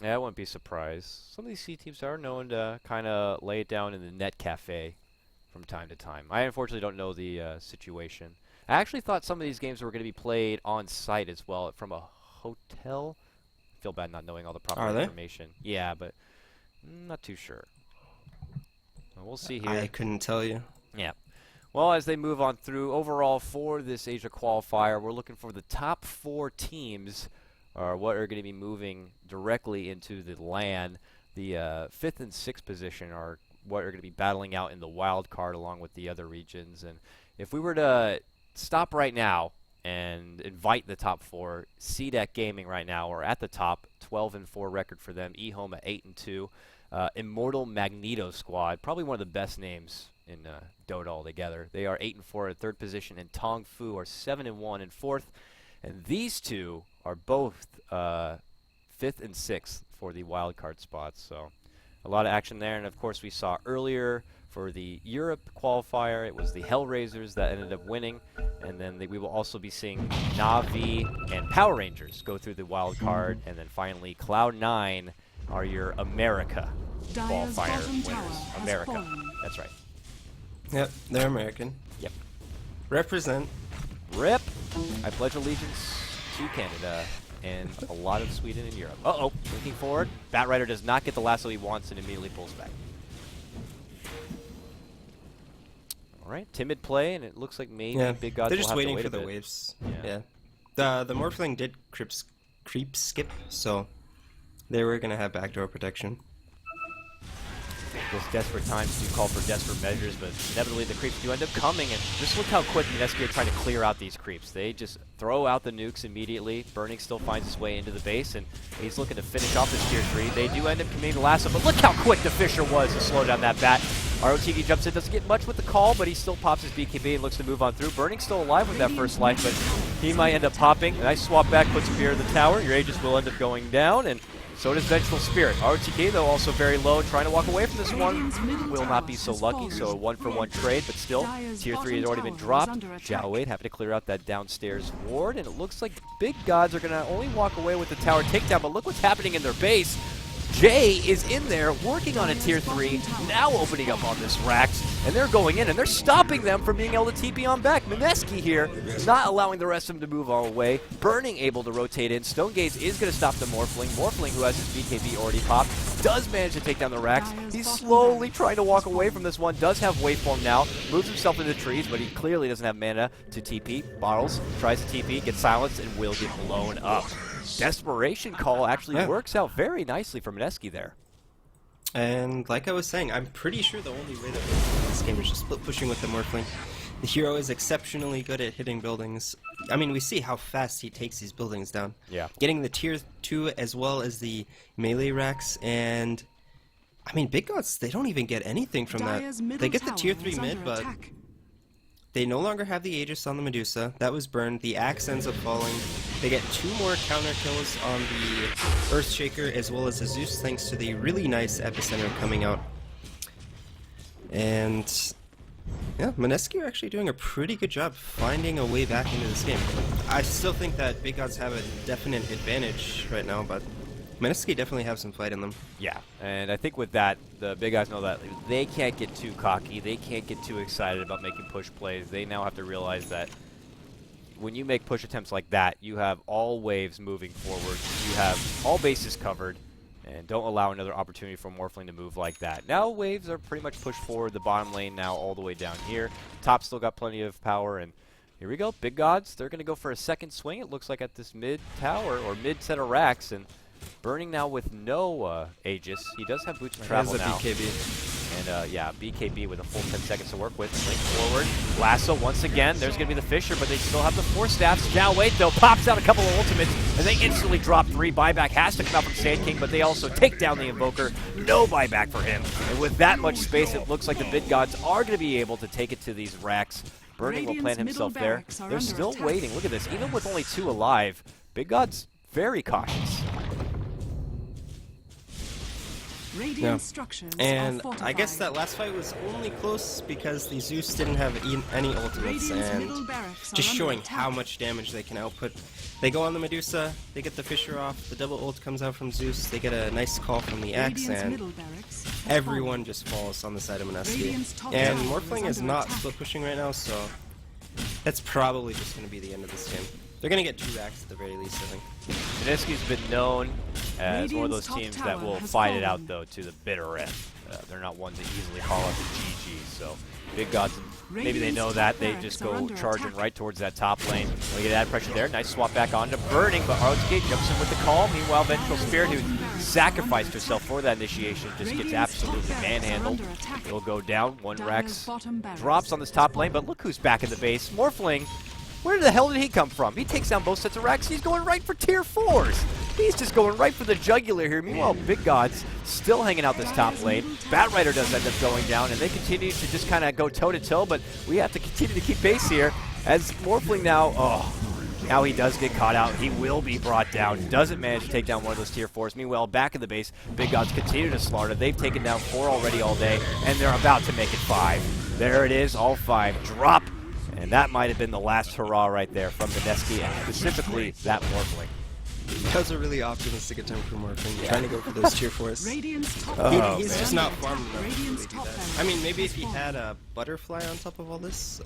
Speaker 1: Yeah, I wouldn't be surprised. Some of these C teams are known to kind of lay it down in the net cafe from time to time. I unfortunately don't know the situation. I actually thought some of these games were going to be played on site as well from a hotel. feel bad not knowing all the proper
Speaker 3: Are they?
Speaker 1: information. Yeah, but not too sure. Well, we'll see here.
Speaker 3: I couldn't tell you.
Speaker 1: Yeah. Well, as they move on through, overall for this Asia qualifier, we're looking for the top 4 teams are what are going to be moving directly into the LAN. The 5th and 6th position are what are going to be battling out in the wild card along with the other regions. And if we were to stop right now and invite the top 4, CDEC Gaming right now are at the top, 12-4 record for them. eHome at 8-2. Immortal Magneto Squad, probably one of the best names in Dota altogether. They are 8-4 at 3rd position, and Tong Fu are 7-1 in 4th. And these two are both 5th and 6th for the wild card spots. So a lot of action there. And of course, we saw earlier for the Europe qualifier, it was the Hellraisers that ended up winning. And then we will also be seeing Na'Vi and Power Rangers go through the wild card. And then finally, Cloud9 are your America qualifier winners. America. That's right.
Speaker 3: Yep, they're American.
Speaker 1: Yep.
Speaker 3: Represent.
Speaker 1: RIP. I pledge allegiance to Canada and a lot of Sweden and Europe. Uh-oh. Looking forward. Batrider does not get the lasso he wants and immediately pulls back. All right. Timid play, and it looks like maybe Big Gods
Speaker 3: they're
Speaker 1: will
Speaker 3: just
Speaker 1: have
Speaker 3: waiting
Speaker 1: to wait
Speaker 3: for
Speaker 1: a
Speaker 3: the
Speaker 1: bit.
Speaker 3: waves.
Speaker 1: Yeah.
Speaker 3: The Morphling did creep skip, so they were going to have backdoor protection.
Speaker 1: Those desperate times do call for desperate measures, but inevitably the creeps do end up coming, and just look how quick Mineski are trying to clear out these creeps. They just throw out the nukes immediately. Burning still finds his way into the base, and he's looking to finish off this tier 3. They do end up committing the lasso, but look how quick the Fisher was to slow down that bat. ROTG jumps in, doesn't get much with the call, but he still pops his BKB and looks to move on through. Burning still alive with that first life, but he might end up popping. Nice swap back, puts him here in the tower. Your Aegis will end up going down, and so does Vengeful Spirit. ROTK, though, also very low, trying to walk away from this one. Will not be so lucky, so a 1-for-1 trade, but still, tier 3 has already been dropped. Xiao Wade having to clear out that downstairs ward, and it looks like Big Gods are going to only walk away with the tower takedown, but look what's happening in their base. Jay is in there working on a tier 3, now opening up on this Rax, and they're going in, and they're stopping them from being able to TP on back. Mineski here, not allowing the rest of them to move all the way. Burning able to rotate in. Stonegaze is going to stop the Morphling. Morphling, who has his BKB already popped, does manage to take down the Rax. He's slowly trying to walk away from this one, does have waveform now, moves himself into the trees, but he clearly doesn't have mana to TP. Bottles, tries to TP, gets silenced, and will get blown up. Desperation call actually works out very nicely for Mineski there.
Speaker 3: And like I was saying, I'm pretty sure the only way that we win this game is just split pushing with the Morphling. The hero is exceptionally good at hitting buildings. I mean, we see how fast he takes these buildings down.
Speaker 1: Yeah.
Speaker 3: Getting the tier 2 as well as the melee racks, and I mean, Big Gods, they don't even get anything from that. They get the tier 3 mid, but they no longer have the Aegis on the Medusa. That was burned. The axe ends up falling. They get 2 more counter kills on the Earthshaker as well as the Zeus, thanks to the really nice Epicenter coming out. And yeah, Mineski are actually doing a pretty good job finding a way back into this game. I still think that Big Gods have a definite advantage right now, but Mineski definitely have some fight in them.
Speaker 1: Yeah, and I think with that, the Big Guys know that they can't get too cocky. They can't get too excited about making push plays. They now have to realize that when you make push attempts like that, you have all waves moving forward. You have all bases covered, and don't allow another opportunity for Morphling to move like that. Now waves are pretty much pushed forward. The bottom lane now all the way down here. Top still got plenty of power, and here we go. Big Gods, they're going to go for a second swing, it looks like, at this mid tower, or mid set of racks, and Burning now with no Aegis. He does have boots of travel now.
Speaker 3: BKB.
Speaker 1: And yeah, BKB with a full 10 seconds to work with. Link forward. Lasso once again. There's going to be the Fisher, but they still have the 4 staffs. Xiao Wei, though, pops out a couple of ultimates, and they instantly drop 3. Buyback has to come out from Sand King, but they also take down the Invoker. No buyback for him. And with that much space, it looks like the Big Gods are going to be able to take it to these racks. Burning will plant himself there. They're still waiting. Look at this. Even with only 2 alive, Big Gods very cautious.
Speaker 3: Yeah. And I guess that last fight was only close because the Zeus didn't have any ultimates, and just showing how much damage they can output. They go on the Medusa, they get the Fisher off, the double ult comes out from Zeus, they get a nice call from the Axe, and everyone just falls on the side of Mineski. And Morphling is not split pushing right now, so that's probably just going to be the end of this game. They're gonna get 2 racks at the very least, I think.
Speaker 1: Mineski's been known as one of those
Speaker 2: Radiant's top
Speaker 1: teams that
Speaker 2: tower
Speaker 1: will
Speaker 2: has
Speaker 1: fight it
Speaker 2: fallen.
Speaker 1: out, though, to the bitter end. They're not one to easily call up the GG, so Big Gods, maybe they know that. They just go charging right towards that top lane. We get added pressure there. Nice swap back onto Burning, but KotLGuy jumps in with the call. Meanwhile, Vengeful Spirit, who sacrificed herself for that initiation, just gets absolutely manhandled. It'll go down. 1 Rex drops on this top lane, but look who's back in the base. Morphling. Where the hell did he come from? He takes down both sets of racks. He's going right for tier 4s. He's just going right for the jugular here. Meanwhile, Big Gods still hanging out this top lane. Batrider does end up going down, and they continue to just kind of go toe-to-toe, but we have to continue to keep pace here as Morphling now, now he does get caught out. He will be brought down. Doesn't manage to take down one of those tier 4s. Meanwhile, back in the base, Big Gods continue to slaughter. They've taken down 4 already all day, and they're about to make it 5. There it is, all 5. Drop. And that might have been the last hurrah right there from Mineski, and specifically that Morphling.
Speaker 3: That was a really optimistic attempt from Morphling, trying to go for those tier 4s.
Speaker 2: Radiant's top
Speaker 3: He's
Speaker 2: tower
Speaker 3: just not farming enough to really
Speaker 2: Radiant's
Speaker 3: do
Speaker 2: top
Speaker 3: that.
Speaker 2: barracks
Speaker 3: I mean, maybe
Speaker 2: has
Speaker 3: if he
Speaker 2: fallen.
Speaker 3: had a butterfly on top of all this,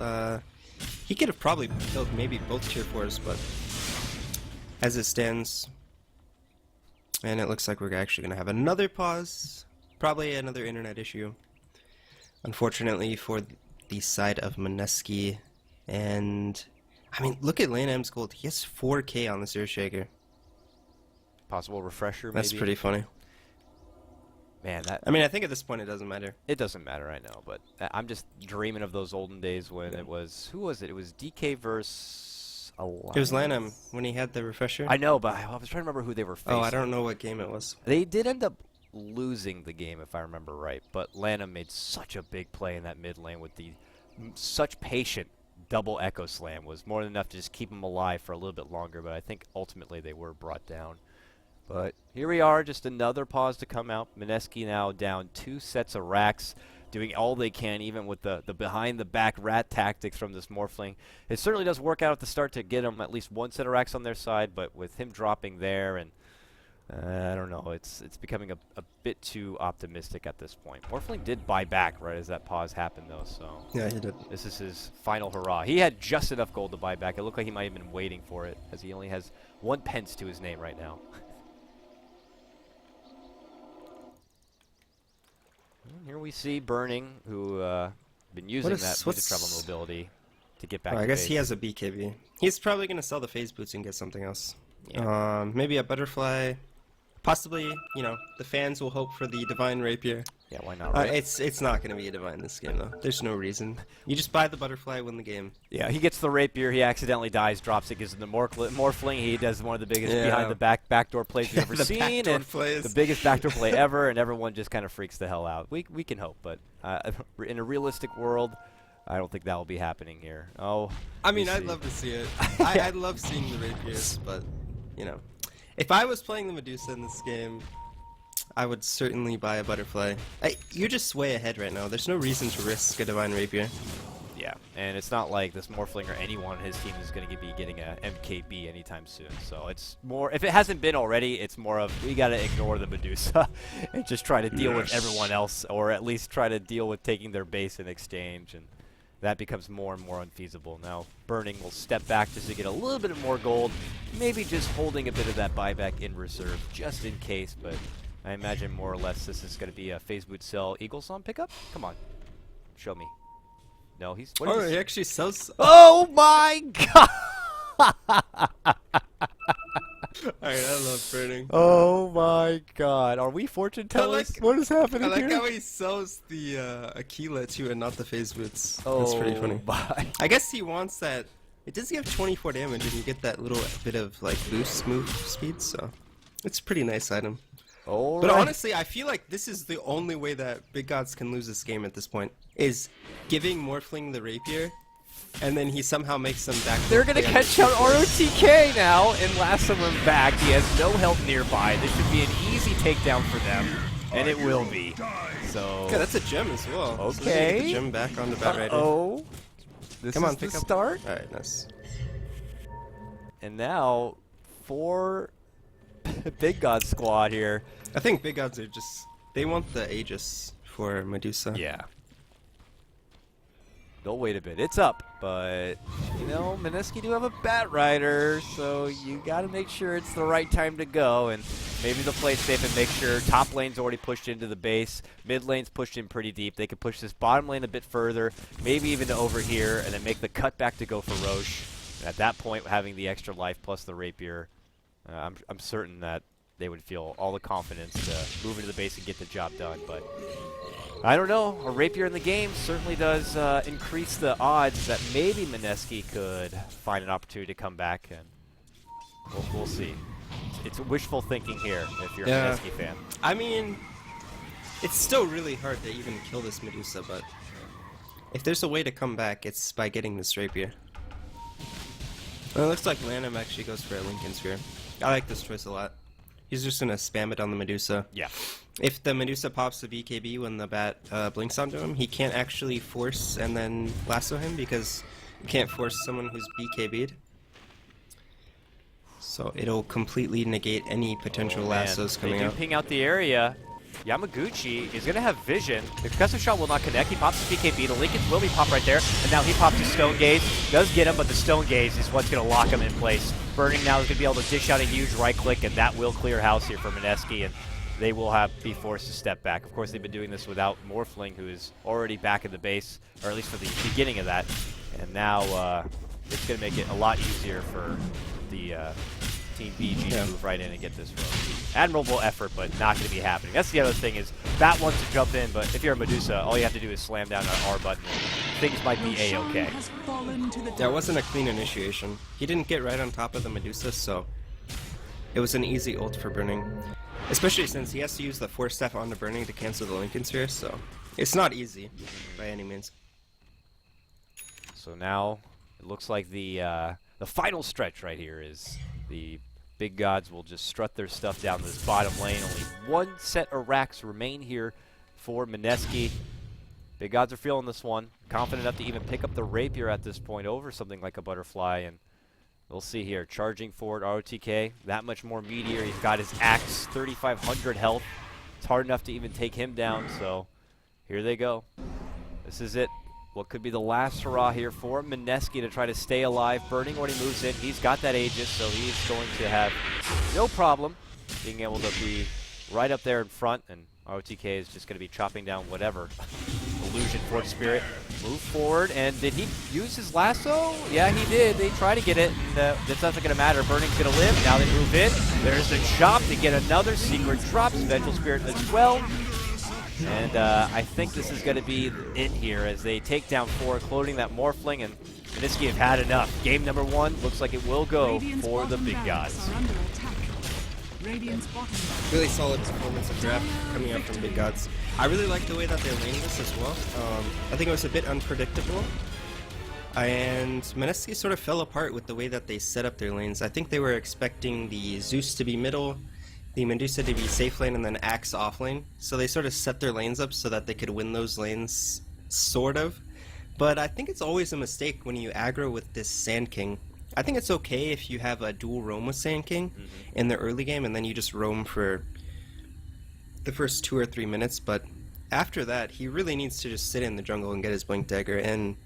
Speaker 3: he could have probably killed maybe both tier 4s, but as it stands, and it looks like we're actually going to have another pause, probably another internet issue, unfortunately for the side of Mineski. And I mean, look at Lane M's gold. He has 4K on this Earthshaker.
Speaker 1: Possible refresher, maybe?
Speaker 3: That's pretty funny.
Speaker 1: Man, that...
Speaker 3: I mean, I think at this point it doesn't matter.
Speaker 1: It doesn't matter, I know, but I'm just dreaming of those olden days when it was... Who was it? It was DK versus... Alliance?
Speaker 3: It was Lanham when he had the refresher.
Speaker 1: I know, but I was trying to remember who they were facing.
Speaker 3: Oh, I don't know what game it was.
Speaker 1: They did end up losing the game, if I remember right, but Lanham made such a big play in that mid lane with the such patient double Echo Slam was more than enough to just keep him alive for a little bit longer, but I think ultimately they were brought down. But here we are, just another pause to come out. Mineski now down 2 sets of racks, doing all they can, even with the behind-the-back rat tactics from this Morphling. It certainly does work out at the start to get them at least 1 set of racks on their side, but with him dropping there, and I don't know, it's becoming a bit too optimistic at this point. Morphling did buy back right as that pause happened, though, so
Speaker 3: Yeah, he did.
Speaker 1: this is his final hurrah. He had just enough gold to buy back. It looked like he might have been waiting for it, as he only has 1 pence to his name right now. And here we see Burning, who been using that muted travel mobility to get back to
Speaker 3: I guess
Speaker 1: base.
Speaker 3: he has a BKB. He's probably going to sell the phase boots and get something else.
Speaker 1: Yeah.
Speaker 3: Maybe a butterfly. Possibly, you know, the fans will hope for the divine rapier.
Speaker 1: Yeah, why not, right?
Speaker 3: It's not going to be a divine this game, though. There's no reason. You just buy the butterfly, win the game.
Speaker 1: Yeah, he gets the rapier, he accidentally dies, drops it, gives him the Morphling. He does one of the biggest behind the backdoor plays we've ever
Speaker 3: The
Speaker 1: seen,
Speaker 3: backdoor
Speaker 1: and
Speaker 3: plays.
Speaker 1: the biggest backdoor play ever, and everyone just kind of freaks the hell out. We can hope, but in a realistic world, I don't think that will be happening here. Oh,
Speaker 3: I mean,
Speaker 1: we
Speaker 3: I'd
Speaker 1: see.
Speaker 3: love to see it. I love seeing the rapiers, but, you know. If I was playing the Medusa in this game, I would certainly buy a butterfly. You're just way ahead right now. There's no reason to risk a divine rapier.
Speaker 1: Yeah, and it's not like this Morphling or anyone on his team is going to be getting a MKB anytime soon. So it's more, if it hasn't been already, it's more of we got to ignore the Medusa and just try to deal with everyone else, or at least try to deal with taking their base in exchange, and that becomes more and more unfeasible. Now Burning will step back just to get a little bit more gold, maybe just holding a bit of that buyback in reserve just in case, but I imagine more or less this is going to be a phase boot sell Eagle Song pickup. Come on, show me. No, he's... What is
Speaker 3: he actually sells...
Speaker 1: Oh my god!
Speaker 3: Alright, I love Burning.
Speaker 1: Oh my god. Are we fortune tellers? What is happening
Speaker 3: I like
Speaker 1: here?
Speaker 3: how he sells the Aquila too and not the phase boots.
Speaker 1: Oh,
Speaker 3: That's pretty funny.
Speaker 1: my.
Speaker 3: I guess he wants that. It does give 24 damage and you get that little bit of like boost move speed, so it's a pretty nice item.
Speaker 1: All
Speaker 3: But
Speaker 1: right.
Speaker 3: honestly, I feel like this is the only way that Big Gods can lose this game at this point, is giving Morphling the rapier, and then he somehow makes them back.
Speaker 1: They're going to catch out ROTK now and lasso him back. He has no help nearby. This should be an easy takedown for them, and it will be. So,
Speaker 3: Yeah, that's a gem as well. So they're gonna
Speaker 1: Okay.
Speaker 3: get the gem back on the Batrider.
Speaker 1: oh, this
Speaker 3: Come
Speaker 1: is
Speaker 3: on,
Speaker 1: the
Speaker 3: pick up.
Speaker 1: start.
Speaker 3: Alright, nice.
Speaker 1: And now, for Big God squad here.
Speaker 3: I think Big Gods are just... They want the Aegis for Medusa.
Speaker 1: Yeah. They'll wait a bit. It's up, but, you know, Mineski do have a Bat Rider, so you got to make sure it's the right time to go, and maybe they'll play it safe and make sure top lane's already pushed into the base, mid lane's pushed in pretty deep. They could push this bottom lane a bit further, maybe even to over here, and then make the cut back to go for Roche. And at that point, having the extra life plus the Rapier, I'm certain that they would feel all the confidence to move into the base and get the job done, but I don't know. A Rapier in the game certainly does increase the odds that maybe Mineski could find an opportunity to come back, and we'll see. It's wishful thinking here if you're a Mineski fan.
Speaker 3: I mean, it's still really hard to even kill this Medusa, but if there's a way to come back, it's by getting this Rapier. Well, it looks like Lanham actually goes for a Lincoln Sphere. I like this choice a lot. He's just going to spam it on the Medusa.
Speaker 1: Yeah.
Speaker 3: If the Medusa pops the BKB when the bat blinks onto him, he can't actually force and then lasso him because you can't force someone who's BKB'd. So it'll completely negate any potential lassos coming
Speaker 1: they do
Speaker 3: out.
Speaker 1: ping out the area. Yamaguchi is going to have vision. The concussive shot will not connect. He pops his BKB. The Lincolns will be popped right there. And now he pops his Stone Gaze. Does get him, but the Stone Gaze is what's going to lock him in place. Burning now is going to be able to dish out a huge right click, and that will clear house here for Mineski, and they will be forced to step back. Of course, they've been doing this without Morphling, who is already back in the base, or at least for the beginning of that. And now it's going to make it a lot easier for the Team BG to move right in and get this road. Admirable effort, but not going to be happening. That's the other thing is, Bat wants to jump in, but if you're a Medusa, all you have to do is slam down an R button. Things might be A-okay.
Speaker 3: That wasn't a clean initiation. He didn't get right on top of the Medusa, so it was an easy ult for Burning. Especially since he has to use the Force Staff on the Burning to cancel the Lincoln Sphere, so it's not easy by any means.
Speaker 1: So now it looks like the final stretch right here is the Big Gods will just strut their stuff down this bottom lane. Only one set of racks remain here for Mineski. Big Gods are feeling this one. Confident enough to even pick up the Rapier at this point over something like a Butterfly. And we'll see here. Charging forward, ROTK. That much more meteor. He's got his axe, 3,500 health. It's hard enough to even take him down. So here they go. This is it. What could be the last hurrah here for Mineski to try to stay alive. Burning when he moves in. He's got that Aegis, so he's going to have no problem being able to be right up there in front. And ROTK is just going to be chopping down whatever. Illusion, Force Spirit. Move forward, and did he use his lasso? Yeah, he did. They try to get it, and that's not going to matter. Burning's going to live. Now they move in. There's a chop to get another secret drop. Vengeful Spirit as well. And I think this is going to be it here as they take down 4, including that Morphling, and Mineski have had enough. Game number 1 looks like it will go for the Big Gods.
Speaker 3: Really solid performance of draft coming out from Big Gods. I really like the way that they laned this as well. I think it was a bit unpredictable. And Mineski sort of fell apart with the way that they set up their lanes. I think they were expecting the Zeus to be middle, the Medusa to be safe lane, and then Axe off lane. So they sort of set their lanes up so that they could win those lanes, sort of. But I think it's always a mistake when you aggro with this Sand King. I think it's okay if you have a dual roam with Sand King in the early game, and then you just roam for the first 2 or 3 minutes. But after that, he really needs to just sit in the jungle and get his Blink Dagger. And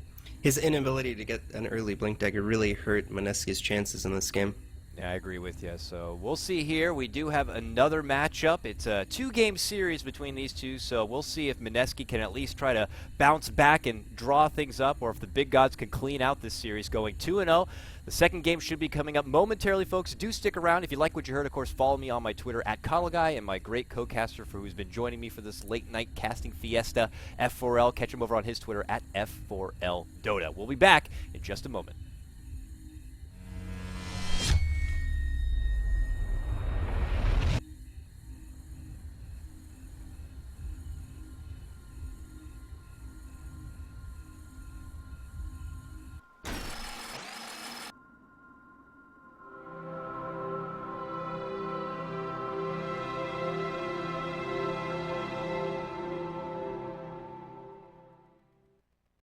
Speaker 3: his inability to get an early Blink Dagger really hurt Mineski's chances in this game.
Speaker 1: Yeah, I agree with you. So we'll see here. We do have another matchup. It's a 2-game series between these two, so we'll see if Mineski can at least try to bounce back and draw things up, or if the Big Gods can clean out this series going 2-0. The second game should be coming up momentarily, folks. Do stick around. If you like what you heard, of course, follow me on my Twitter at KotLGuy, and my great co-caster who's been joining me for this late-night casting fiesta, F4L. Catch him over on his Twitter at F4L Dota. We'll be back in just a moment.